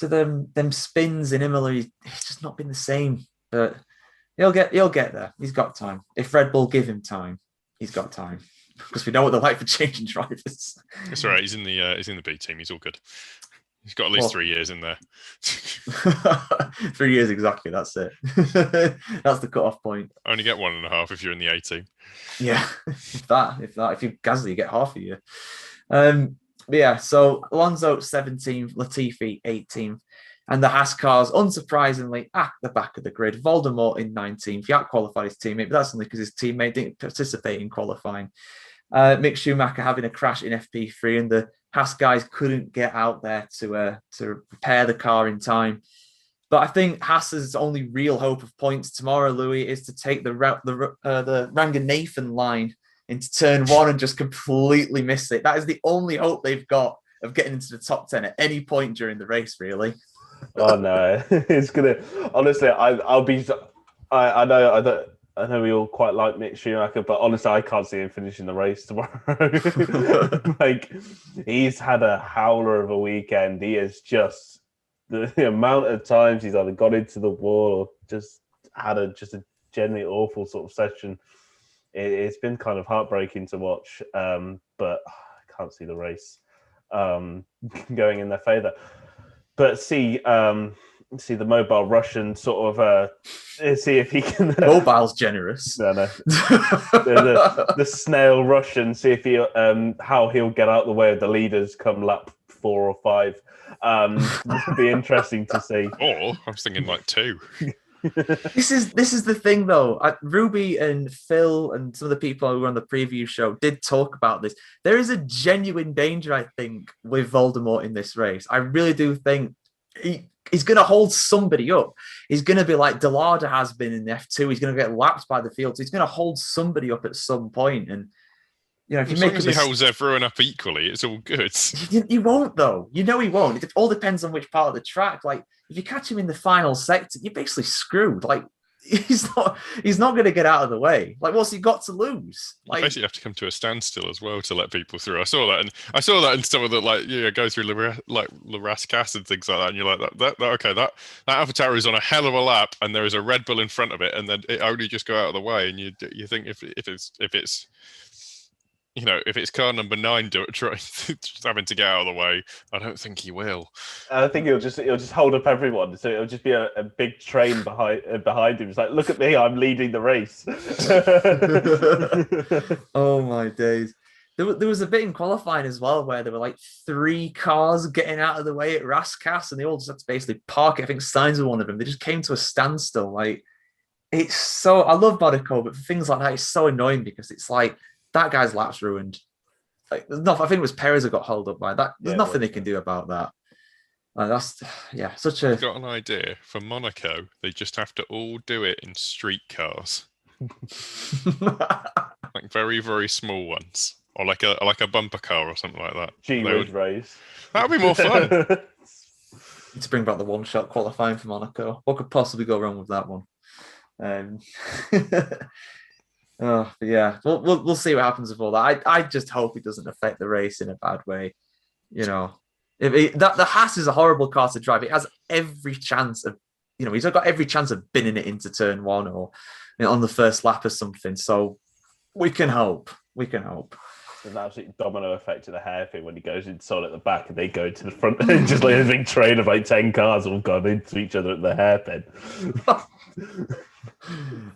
S2: them spins in Imola. He's just not been the same, but he'll get there. He's got time. If Red Bull give him time, he's got time, because we know what they're like for changing drivers.
S3: That's right. He's in the B team. He's all good. He's got at least 3 years in there.
S2: 3 years exactly. That's it. That's the cut-off point.
S3: Only get 1.5 if you're in the A team.
S2: Yeah, if you're Gasly, you get half a year. But yeah, so Alonso 17th, Latifi 18th, and the Haas cars, unsurprisingly, at the back of the grid. Voldemort in 19th. He out-qualified his teammate, but that's only because his teammate didn't participate in qualifying. Mick Schumacher having a crash in FP3, and the Haas guys couldn't get out there to repair the car in time. But I think Haas's only real hope of points tomorrow, Louis, is to take the Ranganathan line into turn 1 and just completely miss it. That is the only hope they've got of getting into the top 10 at any point during the race, really.
S1: Oh no, it's gonna. Honestly, I'll be. I know we all quite like Mick Schumacher, but honestly, I can't see him finishing the race tomorrow. He's had a howler of a weekend. He is just the amount of times he's either got into the wall or just had a genuinely awful sort of session. It's been kind of heartbreaking to watch, but I can't see the race going in their favour. But see the mobile Russian sort of see if he can.
S2: Mobile's generous.
S1: No. the snail Russian. See if he how he'll get out the way of the leaders come lap 4 or 5. It'd be interesting to see.
S3: Or I was thinking like 2.
S2: This is the thing, though. Ruby and Phil and some of the people who were on the preview show did talk about this. There is a genuine danger, I think, with Voldemort in this race. I really do think he's going to hold somebody up. He's going to be like Delarda has been in the F2. He's going to get lapped by the field. So he's going to hold somebody up at some point. And if you
S3: he holds everyone up equally, it's all good.
S2: He won't, though. He won't. It all depends on which part of the track. Like, if you catch him in the final sector, you're basically screwed. Like, he's not going to get out of the way. Like, what's he got to lose? Like,
S3: you basically have to come to a standstill as well to let people through. I saw that in some of the go through Le Rascasse and things like that, and you're like, that AlphaTauri is on a hell of a lap, and there is a Red Bull in front of it, and then it only just go out of the way, and you think if it's if it's car number 9 just having to get out of the way, I don't think he will.
S1: I think he'll just hold up everyone, so it'll just be a big train behind him. It's like, look at me, I'm leading the race.
S2: Oh my days. There was a bit in qualifying as well where there were like 3 cars getting out of the way at Rascasse, and they all just had to basically park it. I think Sainz was one of them. They just came to a standstill. Like, it's so, I love Monaco, but for things like that, it's so annoying because it's like that guy's lap's ruined. Like, there's nothing. I think it was Perez who got held up by that. There's nothing they can do about that. That's such a.
S3: I've got an idea for Monaco. They just have to all do it in street cars, like very, very small ones, or like a bumper car or something like that.
S1: Race.
S3: That would be more fun.
S2: To bring back the one-shot qualifying for Monaco. What could possibly go wrong with that one? But yeah, we'll see what happens with all that. I just hope it doesn't affect the race in a bad way. The Haas is a horrible car to drive. It has every chance of, he's got every chance of binning it into turn 1 or on the first lap or something. So we can hope.
S1: There's an absolute domino effect to the hairpin when he goes in solid at the back and they go to the front and just like a big train of like 10 cars all gone into each other at the hairpin.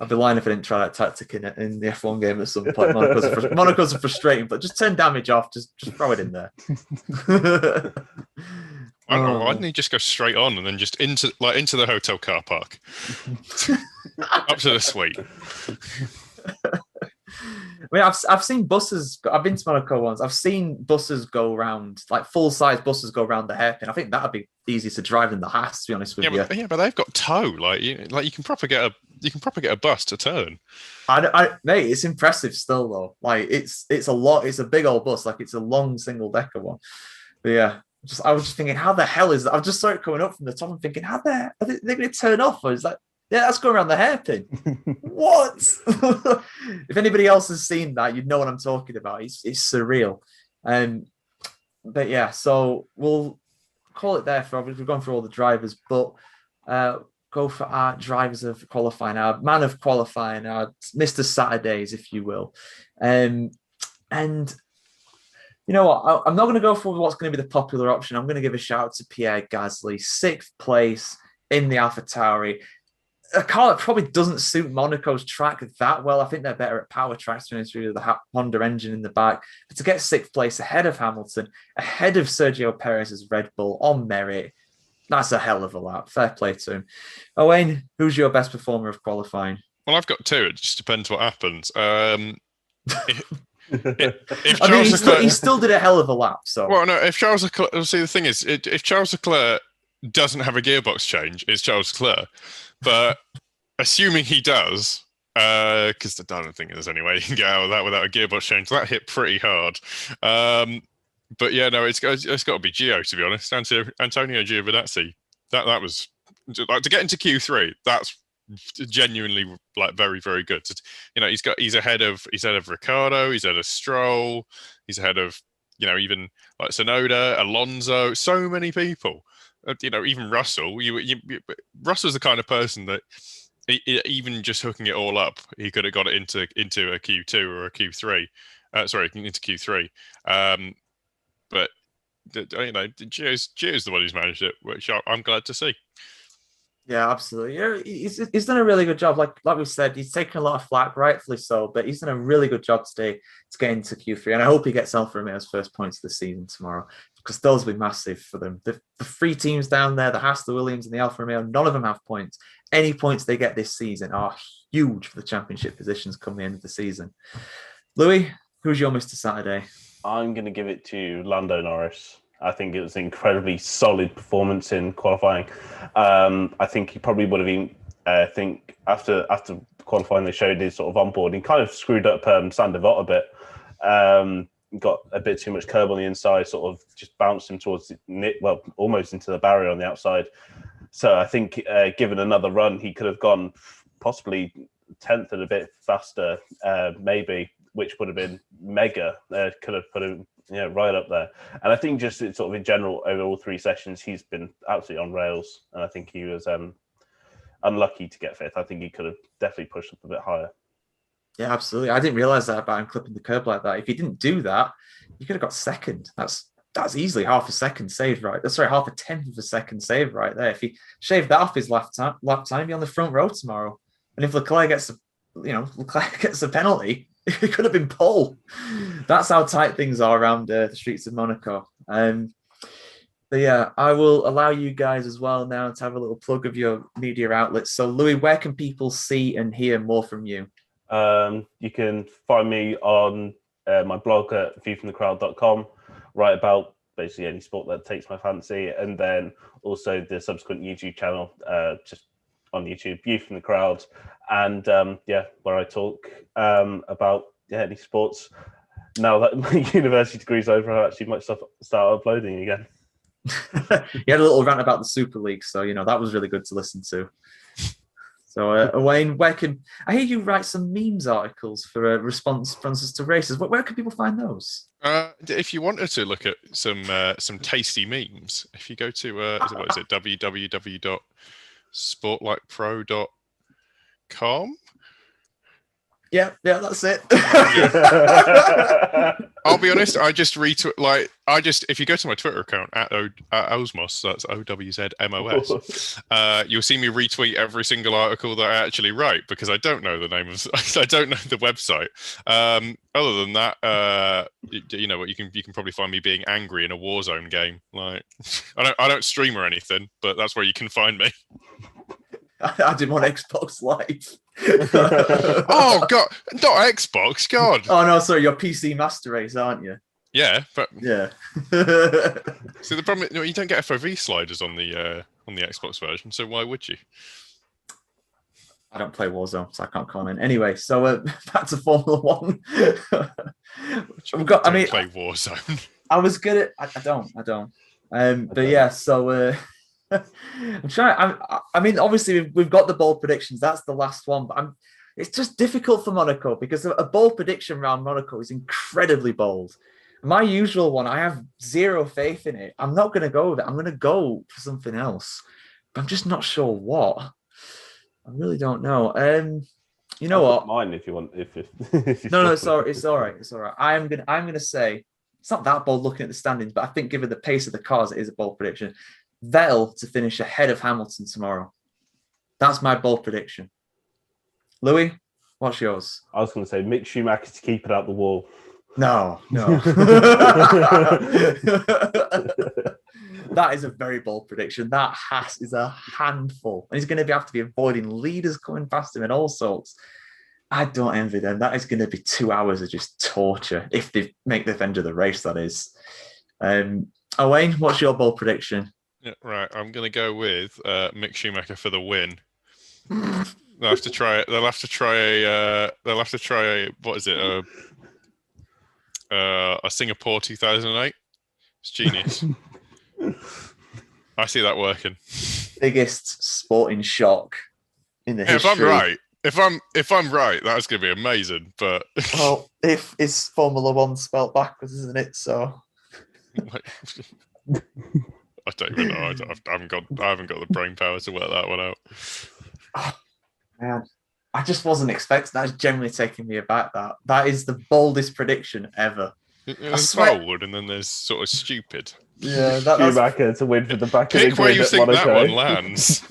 S2: I'd be lying if I didn't try that tactic in the F1 game at some point. Monaco's are frustrating, but just turn damage off. Just throw it in there.
S3: I don't know. Why didn't he just go straight on and then just into the hotel car park up to the suite?
S2: I mean, I've seen buses. I've been to Monaco once. I've seen buses go around, like full-size buses go around the hairpin. I think that'd be easy to drive in the Haas, to be honest with you.
S3: But they've got tow. You can proper get a bus to turn.
S2: Mate, it's impressive still though. Like it's a lot. It's a big old bus. Like it's a long single decker one. But yeah, I was just thinking, how the hell is that? I just saw it coming up from the top and thinking, how are they going to turn off? Or is that? Yeah, that's going around the hairpin. What? If anybody else has seen that, you'd know what I'm talking about. It's surreal. But yeah, so we'll call it there for we've gone through all the drivers, but go for our drivers of qualifying, our man of qualifying, our Mr. Saturdays, if you will. And you know what? I'm not going to go for what's going to be the popular option. I'm going to give a shout out to Pierre Gasly, 6th place in the AlphaTauri. A car that probably doesn't suit Monaco's track that well. I think they're better at power tracks through the Honda engine in the back. But to get 6th place ahead of Hamilton, ahead of Sergio Perez's Red Bull on merit, that's a hell of a lap. Fair play to him. Owain, who's your best performer of qualifying?
S3: Well, I've got 2. It just depends what happens.
S2: He still did a hell of a lap. So,
S3: well, no. If Charles Leclerc, see, the thing is, if Charles Leclerc doesn't have a gearbox change, it's Charles Leclerc. But assuming he does, because I don't think there's any way you can get out of that without a gearbox change. That hit pretty hard. But yeah, no, it's got to be Gio, to be honest. Antonio Giovinazzi. That was like, to get into Q3. That's genuinely like very, very good. He's ahead of Ricciardo. He's ahead of Stroll. He's ahead of even like Tsunoda, Alonso. So many people. Even Russell. Russell's the kind of person that even just hooking it all up, he could have got it into a Q2 or a Q3. Into Q3. But Gio's the one who's managed it, which I'm glad to see.
S2: Yeah, absolutely. Yeah, he's done a really good job. Like we said, he's taken a lot of flack, rightfully so, but he's done a really good job today to get into Q3. And I hope he gets Alfa Romeo's first points of the season tomorrow, because those will be massive for them. The 3 teams down there, the Haas, the Williams, and the Alfa Romeo, none of them have points. Any points they get this season are huge for the championship positions come the end of the season. Louis, who's your Mr. Saturday?
S1: I'm going to give it to Lando Norris. I think it was an incredibly solid performance in qualifying. I think he probably would have been. I think after qualifying, they showed his sort of onboarding kind of screwed up Sander Vott a bit. Got a bit too much curb on the inside, sort of just bounced him towards almost into the barrier on the outside. So I think given another run, he could have gone possibly 10th and a bit faster, maybe, which would have been mega. Could have put him right up there. And I think just sort of in general, over all 3 sessions, he's been absolutely on rails. And I think he was unlucky to get 5th. I think he could have definitely pushed up a bit higher.
S2: Yeah, absolutely. I didn't realize that about him clipping the curb like that. If he didn't do that, he could have got second. That's easily half a second saved, right? That's sorry, half a tenth of a second saved right there. If he shaved that off his lap time, he'd be on the front row tomorrow. And if Leclerc gets a penalty, it could have been pole. That's how tight things are around the streets of Monaco. But yeah, I will allow you guys as well now to have a little plug of your media outlets. So, Louis, where can people see and hear more from you?
S1: You can find me on my blog at viewfromthecrowd.com, write about basically any sport that takes my fancy, and then also the subsequent YouTube channel, just on YouTube, View from the Crowd, and where I talk about any sports. Now that my university degree's over, I actually might start uploading again.
S2: You had a little rant about the Super League, so that was really good to listen to. So, Owain, where can I hear you write some memes articles for responses to races? Where can people find those?
S3: If you wanted to look at some tasty memes, if you go to what is it, www.sportlikepro.com.
S2: Yeah, that's it.
S3: I'll be honest, I just retweet, if you go to my Twitter account at Owzmos, that's OWZMOS, you'll see me retweet every single article that I actually write, because I don't know the name of, I don't know the website. Other than that, you know what, you can probably find me being angry in a Warzone game. Like, I don't stream or anything, but that's where you can find me.
S2: I did on Xbox Live.
S3: Oh God, not Xbox, God.
S2: Oh no, sorry, you're PC Master Race, aren't you?
S3: Yeah, but
S2: yeah.
S3: See, the problem is, you don't get FOV sliders on the Xbox version, so why would you?
S2: I don't play Warzone, so I can't comment. Anyway, so back to Formula One.
S3: Play Warzone.
S2: I was good at. I don't. But yeah, so. I'm trying. I mean, obviously, we've got the bold predictions. That's the last one, but it's just difficult for Monaco because a bold prediction around Monaco is incredibly bold. My usual one, I have zero faith in it. I'm not going to go with it. I'm going to go for something else, but I'm just not sure what. I really don't know. You know what?
S1: Mine, if you want. If
S2: no, it's all right. I'm gonna say it's not that bold looking at the standings, but I think given the pace of the cars, it is a bold prediction. Vettel to finish ahead of Hamilton tomorrow. That's my bold prediction. Louis, what's yours?
S1: I was going to say Mick Schumacher to keep it out the wall.
S2: No. That is a very bold prediction. That is a handful. And he's going to have to be avoiding leaders coming past him and all sorts. I don't envy them. That is going to be 2 hours of just torture if they make the end of the race, that is. Owain, what's your bold prediction?
S3: Yeah, right. I'm going to go with Mick Schumacher for the win. They'll have to try it. They'll have to try a. What is it? A Singapore 2008. It's genius. I see that working.
S2: Biggest sporting shock in the history.
S3: If I'm right, that's going to be amazing. But
S2: well, if it's Formula One spelt backwards, isn't it? So.
S3: I don't even know. I haven't got the brain power to work that one out.
S2: Oh, man, I just wasn't expecting. That's generally taking me aback. That is the boldest prediction ever.
S3: There's bold, and then there's sort of stupid.
S2: Yeah,
S1: Schumacher to win for the back of the
S3: pick where you think that one lands.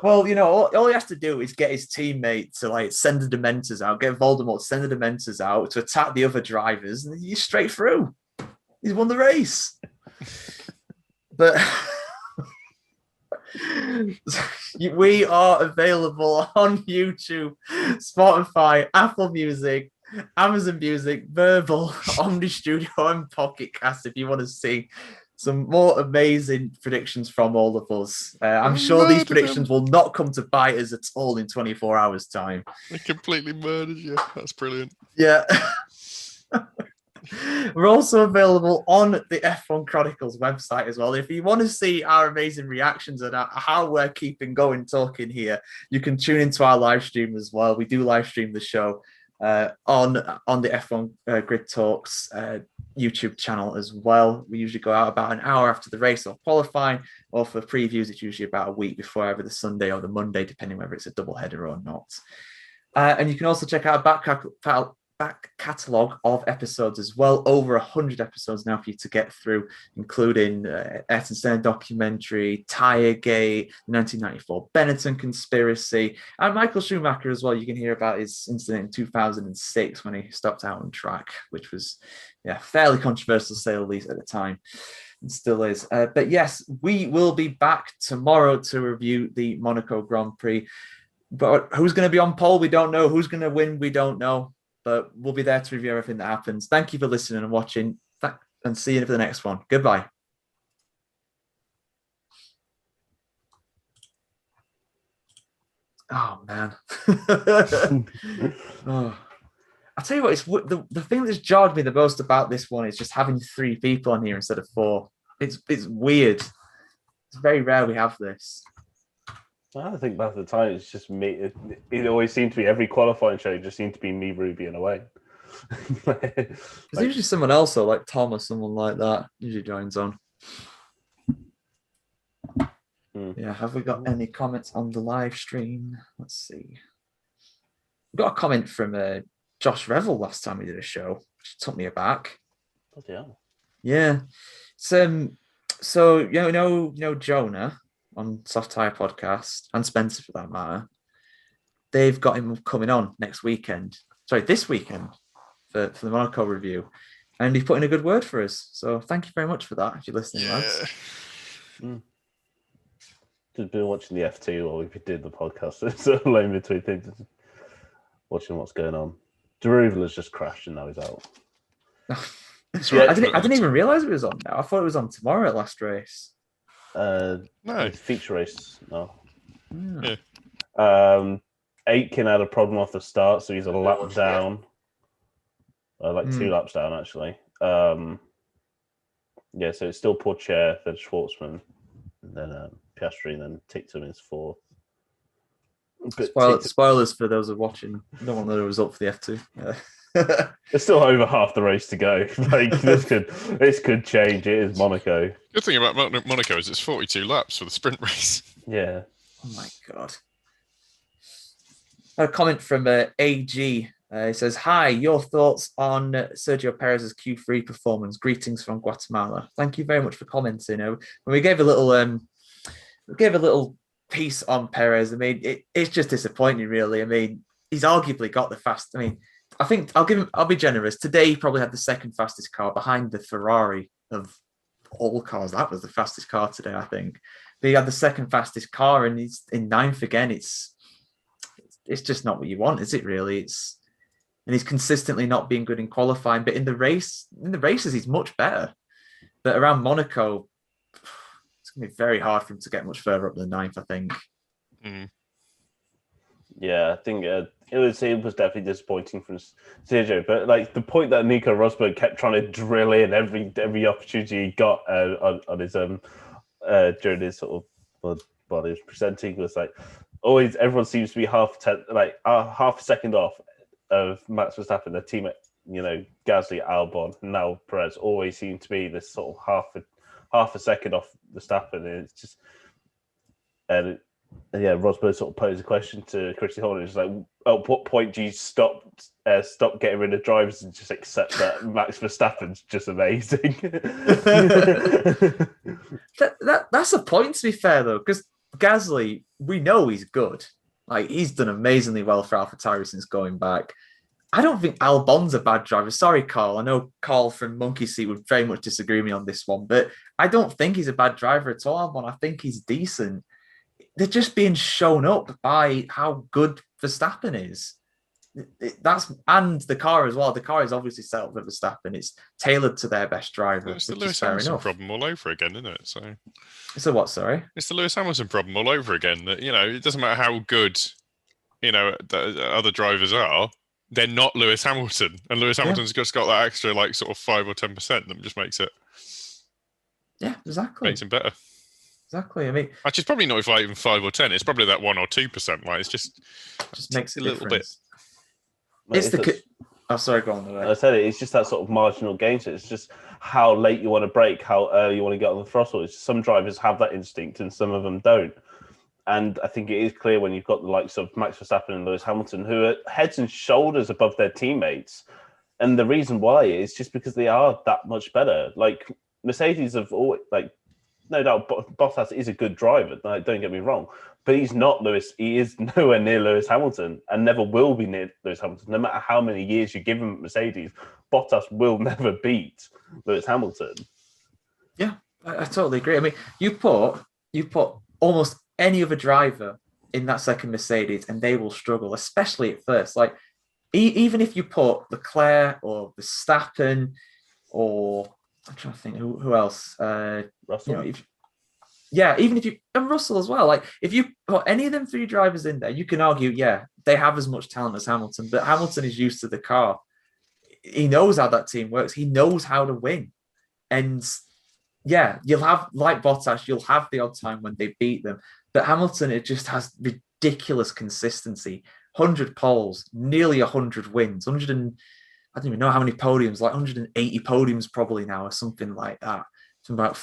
S2: Well, all he has to do is get his teammate to send the Dementors out, get Voldemort to send the Dementors out to attack the other drivers, and he's straight through. He's won the race. But we are available on YouTube, Spotify, Apple Music, Amazon Music, Verbal, Omni Studio, and Pocket Cast if you want to see some more amazing predictions from all of us. I'm sure these predictions will not come to bite us at all in 24 hours' time.
S3: It completely murders you. That's brilliant.
S2: Yeah. We're also available on the F1 Chronicles website as well. If you want to see our amazing reactions and how we're keeping going talking here, you can tune into our live stream as well. We do live stream the show on the F1 Grid Talks YouTube channel as well. We usually go out about an hour after the race or qualifying, or for previews, it's usually about a week before either the Sunday or the Monday, depending whether it's a double header or not. And you can also check out a back catalogue of episodes as well. Over 100 episodes now for you to get through, including Ayrton Senna documentary, Tiregate, 1994 Benetton conspiracy, and Michael Schumacher as well. You can hear about his incident in 2006 when he stopped out on track, which was fairly controversial to say the least at the time. It still is. But yes, we will be back tomorrow to review the Monaco Grand Prix. But who's going to be on pole? We don't know. Who's going to win? We don't know. But we'll be there to review everything that happens. Thank you for listening and watching. And see you for the next one. Goodbye. Oh, man. Oh. I'll tell you what, it's the thing that's jarred me the most about this one is just having 3 people on here instead of 4. It's weird. It's very rare we have this.
S1: I think most of the time it's just me. It always seemed to be every qualifying show just seemed to be me, Ruby, and Owain.
S2: There's usually someone else, though, like Tom or someone like that, usually joins on. Yeah, have we got any comments on the live stream? Let's see. We got a comment from Josh Revel last time we did a show, which took me aback.
S1: Bloody hell.
S2: Yeah. So you know Jonah on Soft Tire Podcast, and Spencer for that matter, they've got him coming on this weekend for the Monaco review, and he's put in a good word for us. So thank you very much for that, if you're listening, lads.
S1: Just been watching the F2 while we did the podcast. It's sort of lame between things, watching what's going on. Deruval has just crashed and now he's out.
S2: I didn't even realise it was on now. I thought it was on tomorrow at last race.
S1: No, feature race. No.
S2: Yeah.
S1: Aitken had a problem off the start, so he's a lap down. 2 laps down actually. So it's still Pourchaire, then Schwartzman, and then Piastri, and then Ticktum is 4th.
S2: Spoilers for those who are watching. Don't want to know the result for the F2. Yeah.
S1: There's still over half the race to go. This could change. It is Monaco.
S3: Good thing about Monaco is it's 42 laps for the sprint race.
S1: Yeah.
S2: Oh my god. A comment from AG. He says, "Hi, your thoughts on Sergio Perez's Q3 performance? Greetings from Guatemala." Thank you very much for commenting. We gave a little piece on Perez. I mean, it's just disappointing, really. I mean, he's arguably got the fast. I mean, I think I'll be generous. Today, he probably had the 2nd fastest car behind the Ferrari of all cars. That was the fastest car today, I think. But he had the 2nd fastest car, and he's in 9th again. It's just not what you want, is it? Really, and he's consistently not being good in qualifying. But in the races, he's much better. But around Monaco, it's going to be very hard for him to get much further up than 9th, I think.
S3: Mm.
S1: Yeah, I think it was definitely disappointing from Sergio. But like the point that Nico Rosberg kept trying to drill in every opportunity he got on his during his sort of while he was presenting was like always everyone seems to be half a second off of Max Verstappen, their teammate, Gasly, Albon, and now Perez always seem to be this sort of half a second off Verstappen. And it's just Rosberg sort of posed a question to Christian Horner. It's like, at what point do you stop getting rid of drivers and just accept that Max Verstappen's just amazing?
S2: That's a point, to be fair, though, because Gasly, we know he's good. Like, he's done amazingly well for AlphaTauri since going back. I don't think Albon's a bad driver. Sorry, Carl. I know Carl from Monkey Seat would very much disagree with me on this one, but I don't think he's a bad driver at all, Albon. I think he's decent. They're just being shown up by how good Verstappen is. And the car as well. The car is obviously set up for Verstappen. It's tailored to their best driver.
S3: It's the Lewis Hamilton problem all over again, isn't it?
S2: So what? Sorry,
S3: it's the Lewis Hamilton problem all over again. That it doesn't matter how good the other drivers are. They're not Lewis Hamilton, and Lewis Hamilton's just got that extra sort of 5 or 10% that just makes it.
S2: Yeah, exactly.
S3: Makes him better.
S2: Exactly. I mean,
S3: actually, it's probably not even 5 or 10. It's probably that 1 or 2%. It's just
S2: makes
S3: a little bit.
S2: Sorry, go on.
S1: I said it's just that sort of marginal gain. So it's just how late you want to brake, how early you want to get on the throttle. It's just some drivers have that instinct and some of them don't. And I think it is clear when you've got the likes of Max Verstappen and Lewis Hamilton, who are heads and shoulders above their teammates. And the reason why is just because they are that much better. Like Mercedes have always, like, no doubt Bottas is a good driver. Like, don't get me wrong, but he's not Lewis. He is nowhere near Lewis Hamilton and never will be near Lewis Hamilton. No matter how many years you give him at Mercedes, Bottas will never beat Lewis Hamilton.
S2: Yeah, I totally agree. I mean, you put almost any other driver in that second Mercedes and they will struggle, especially at first. Like, even if you put Leclerc or Verstappen or I'm trying to think who else.
S1: Russell.
S2: Even if you and Russell as well. Like if you put any of them three drivers in there, you can argue, they have as much talent as Hamilton, but Hamilton is used to the car. He knows how that team works. He knows how to win. And you'll have, like Bottas, you'll have the odd time when they beat them. But Hamilton, it just has ridiculous consistency. 100 poles, nearly 100 wins, I don't even know how many podiums, like 180 podiums probably now or something like that. It's about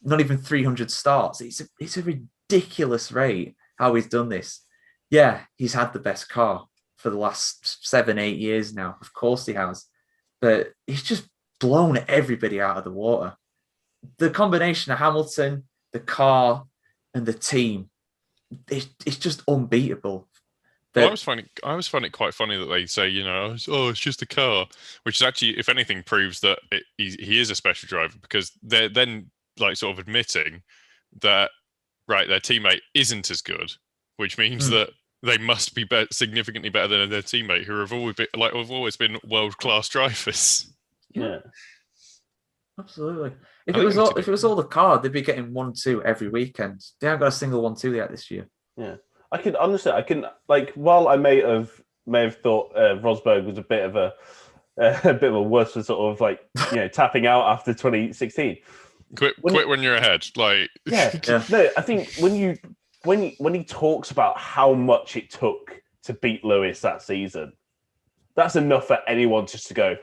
S2: not even 300 starts. It's a ridiculous rate how he's done this. Yeah, he's had the best car for the last 7-8 years now. Of course he has. But he's just blown everybody out of the water. The combination of Hamilton, the car, and the team, it's just unbeatable.
S3: Well, I always find it quite funny that they say, it's just a car, which is actually, if anything, proves that he is a special driver, because they're then like sort of admitting that their teammate isn't as good, which means that they must be significantly better than their teammate, who have always been world-class drivers.
S2: Yeah, absolutely. If it was all the car, they'd be getting 1-2 every weekend. They haven't got a single 1-2 yet this year.
S1: Yeah. I can understand. While I may have thought Rosberg was a bit of a worse for sort of tapping out after 2016.
S3: Quit when you're ahead. Like
S1: No, I think when he talks about how much it took to beat Lewis that season, that's enough for anyone just to go,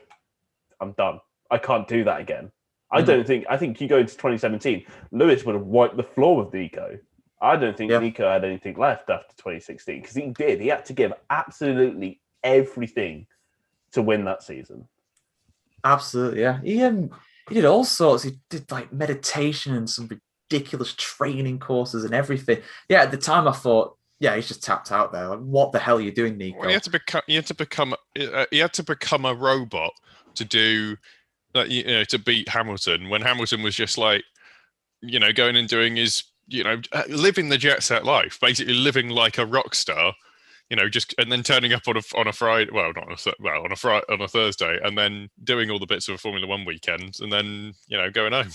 S1: I'm done. I can't do that again. I think you go into 2017, Lewis would have wiped the floor with Nico. I don't think Nico had anything left after 2016, because he did. He had to give absolutely everything to win that season.
S2: Absolutely, yeah. He did all sorts. He did like meditation and some ridiculous training courses and everything. Yeah, at the time I thought, he's just tapped out there. Like, what the hell are you doing, Nico?
S3: Well, he had to become a robot to do, to beat Hamilton, when Hamilton was just like, going and doing his, living the jet set life, basically living like a rock star, and then turning up on a Friday, on a Thursday, and then doing all the bits of a Formula One weekend, and then going home.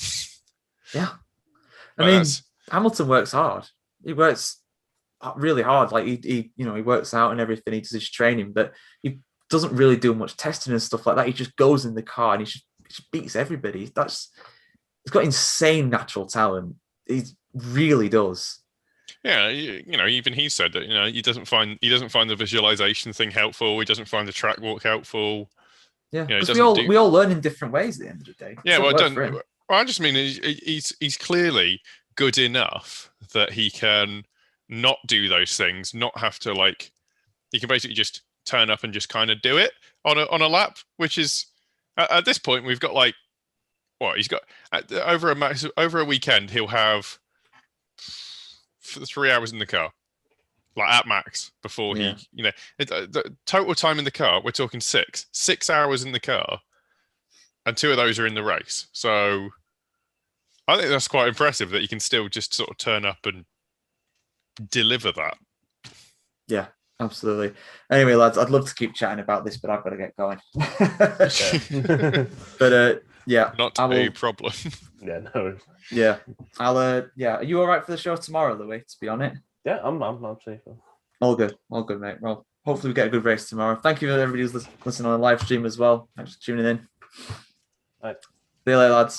S2: Yeah, I mean, Hamilton works hard. He works really hard. Like he works out and everything. He does his training, but he doesn't really do much testing and stuff like that. He just goes in the car and he just beats everybody. He's got insane natural talent. He really does.
S3: Yeah, even he said that he doesn't find the visualization thing helpful. He doesn't find the track walk helpful.
S2: Yeah, because we all learn in different ways at the end of the day.
S3: Yeah, I just mean he's clearly good enough that he can not do those things, not have to he can basically just turn up and just kind of do it on a lap, which is at this point we've got he's got over a weekend he'll have 3 hours in the car, at max, before he the total time in the car, we're talking 6 hours in the car, and 2 of those are in the race. So I think that's quite impressive that you can still just sort of turn up and deliver that.
S2: Yeah, absolutely. Anyway, lads, I'd love to keep chatting about this, but I've got to get going. But
S3: not a problem.
S1: Yeah, no.
S2: Yeah, Are you all right for the show tomorrow, Louis? To be on it.
S1: Yeah, I'm safe.
S2: All good, mate. Well, hopefully we get a good race tomorrow. Thank you for everybody who's listening on the live stream as well. Thanks for tuning in.
S1: Right.
S2: See you later, lads.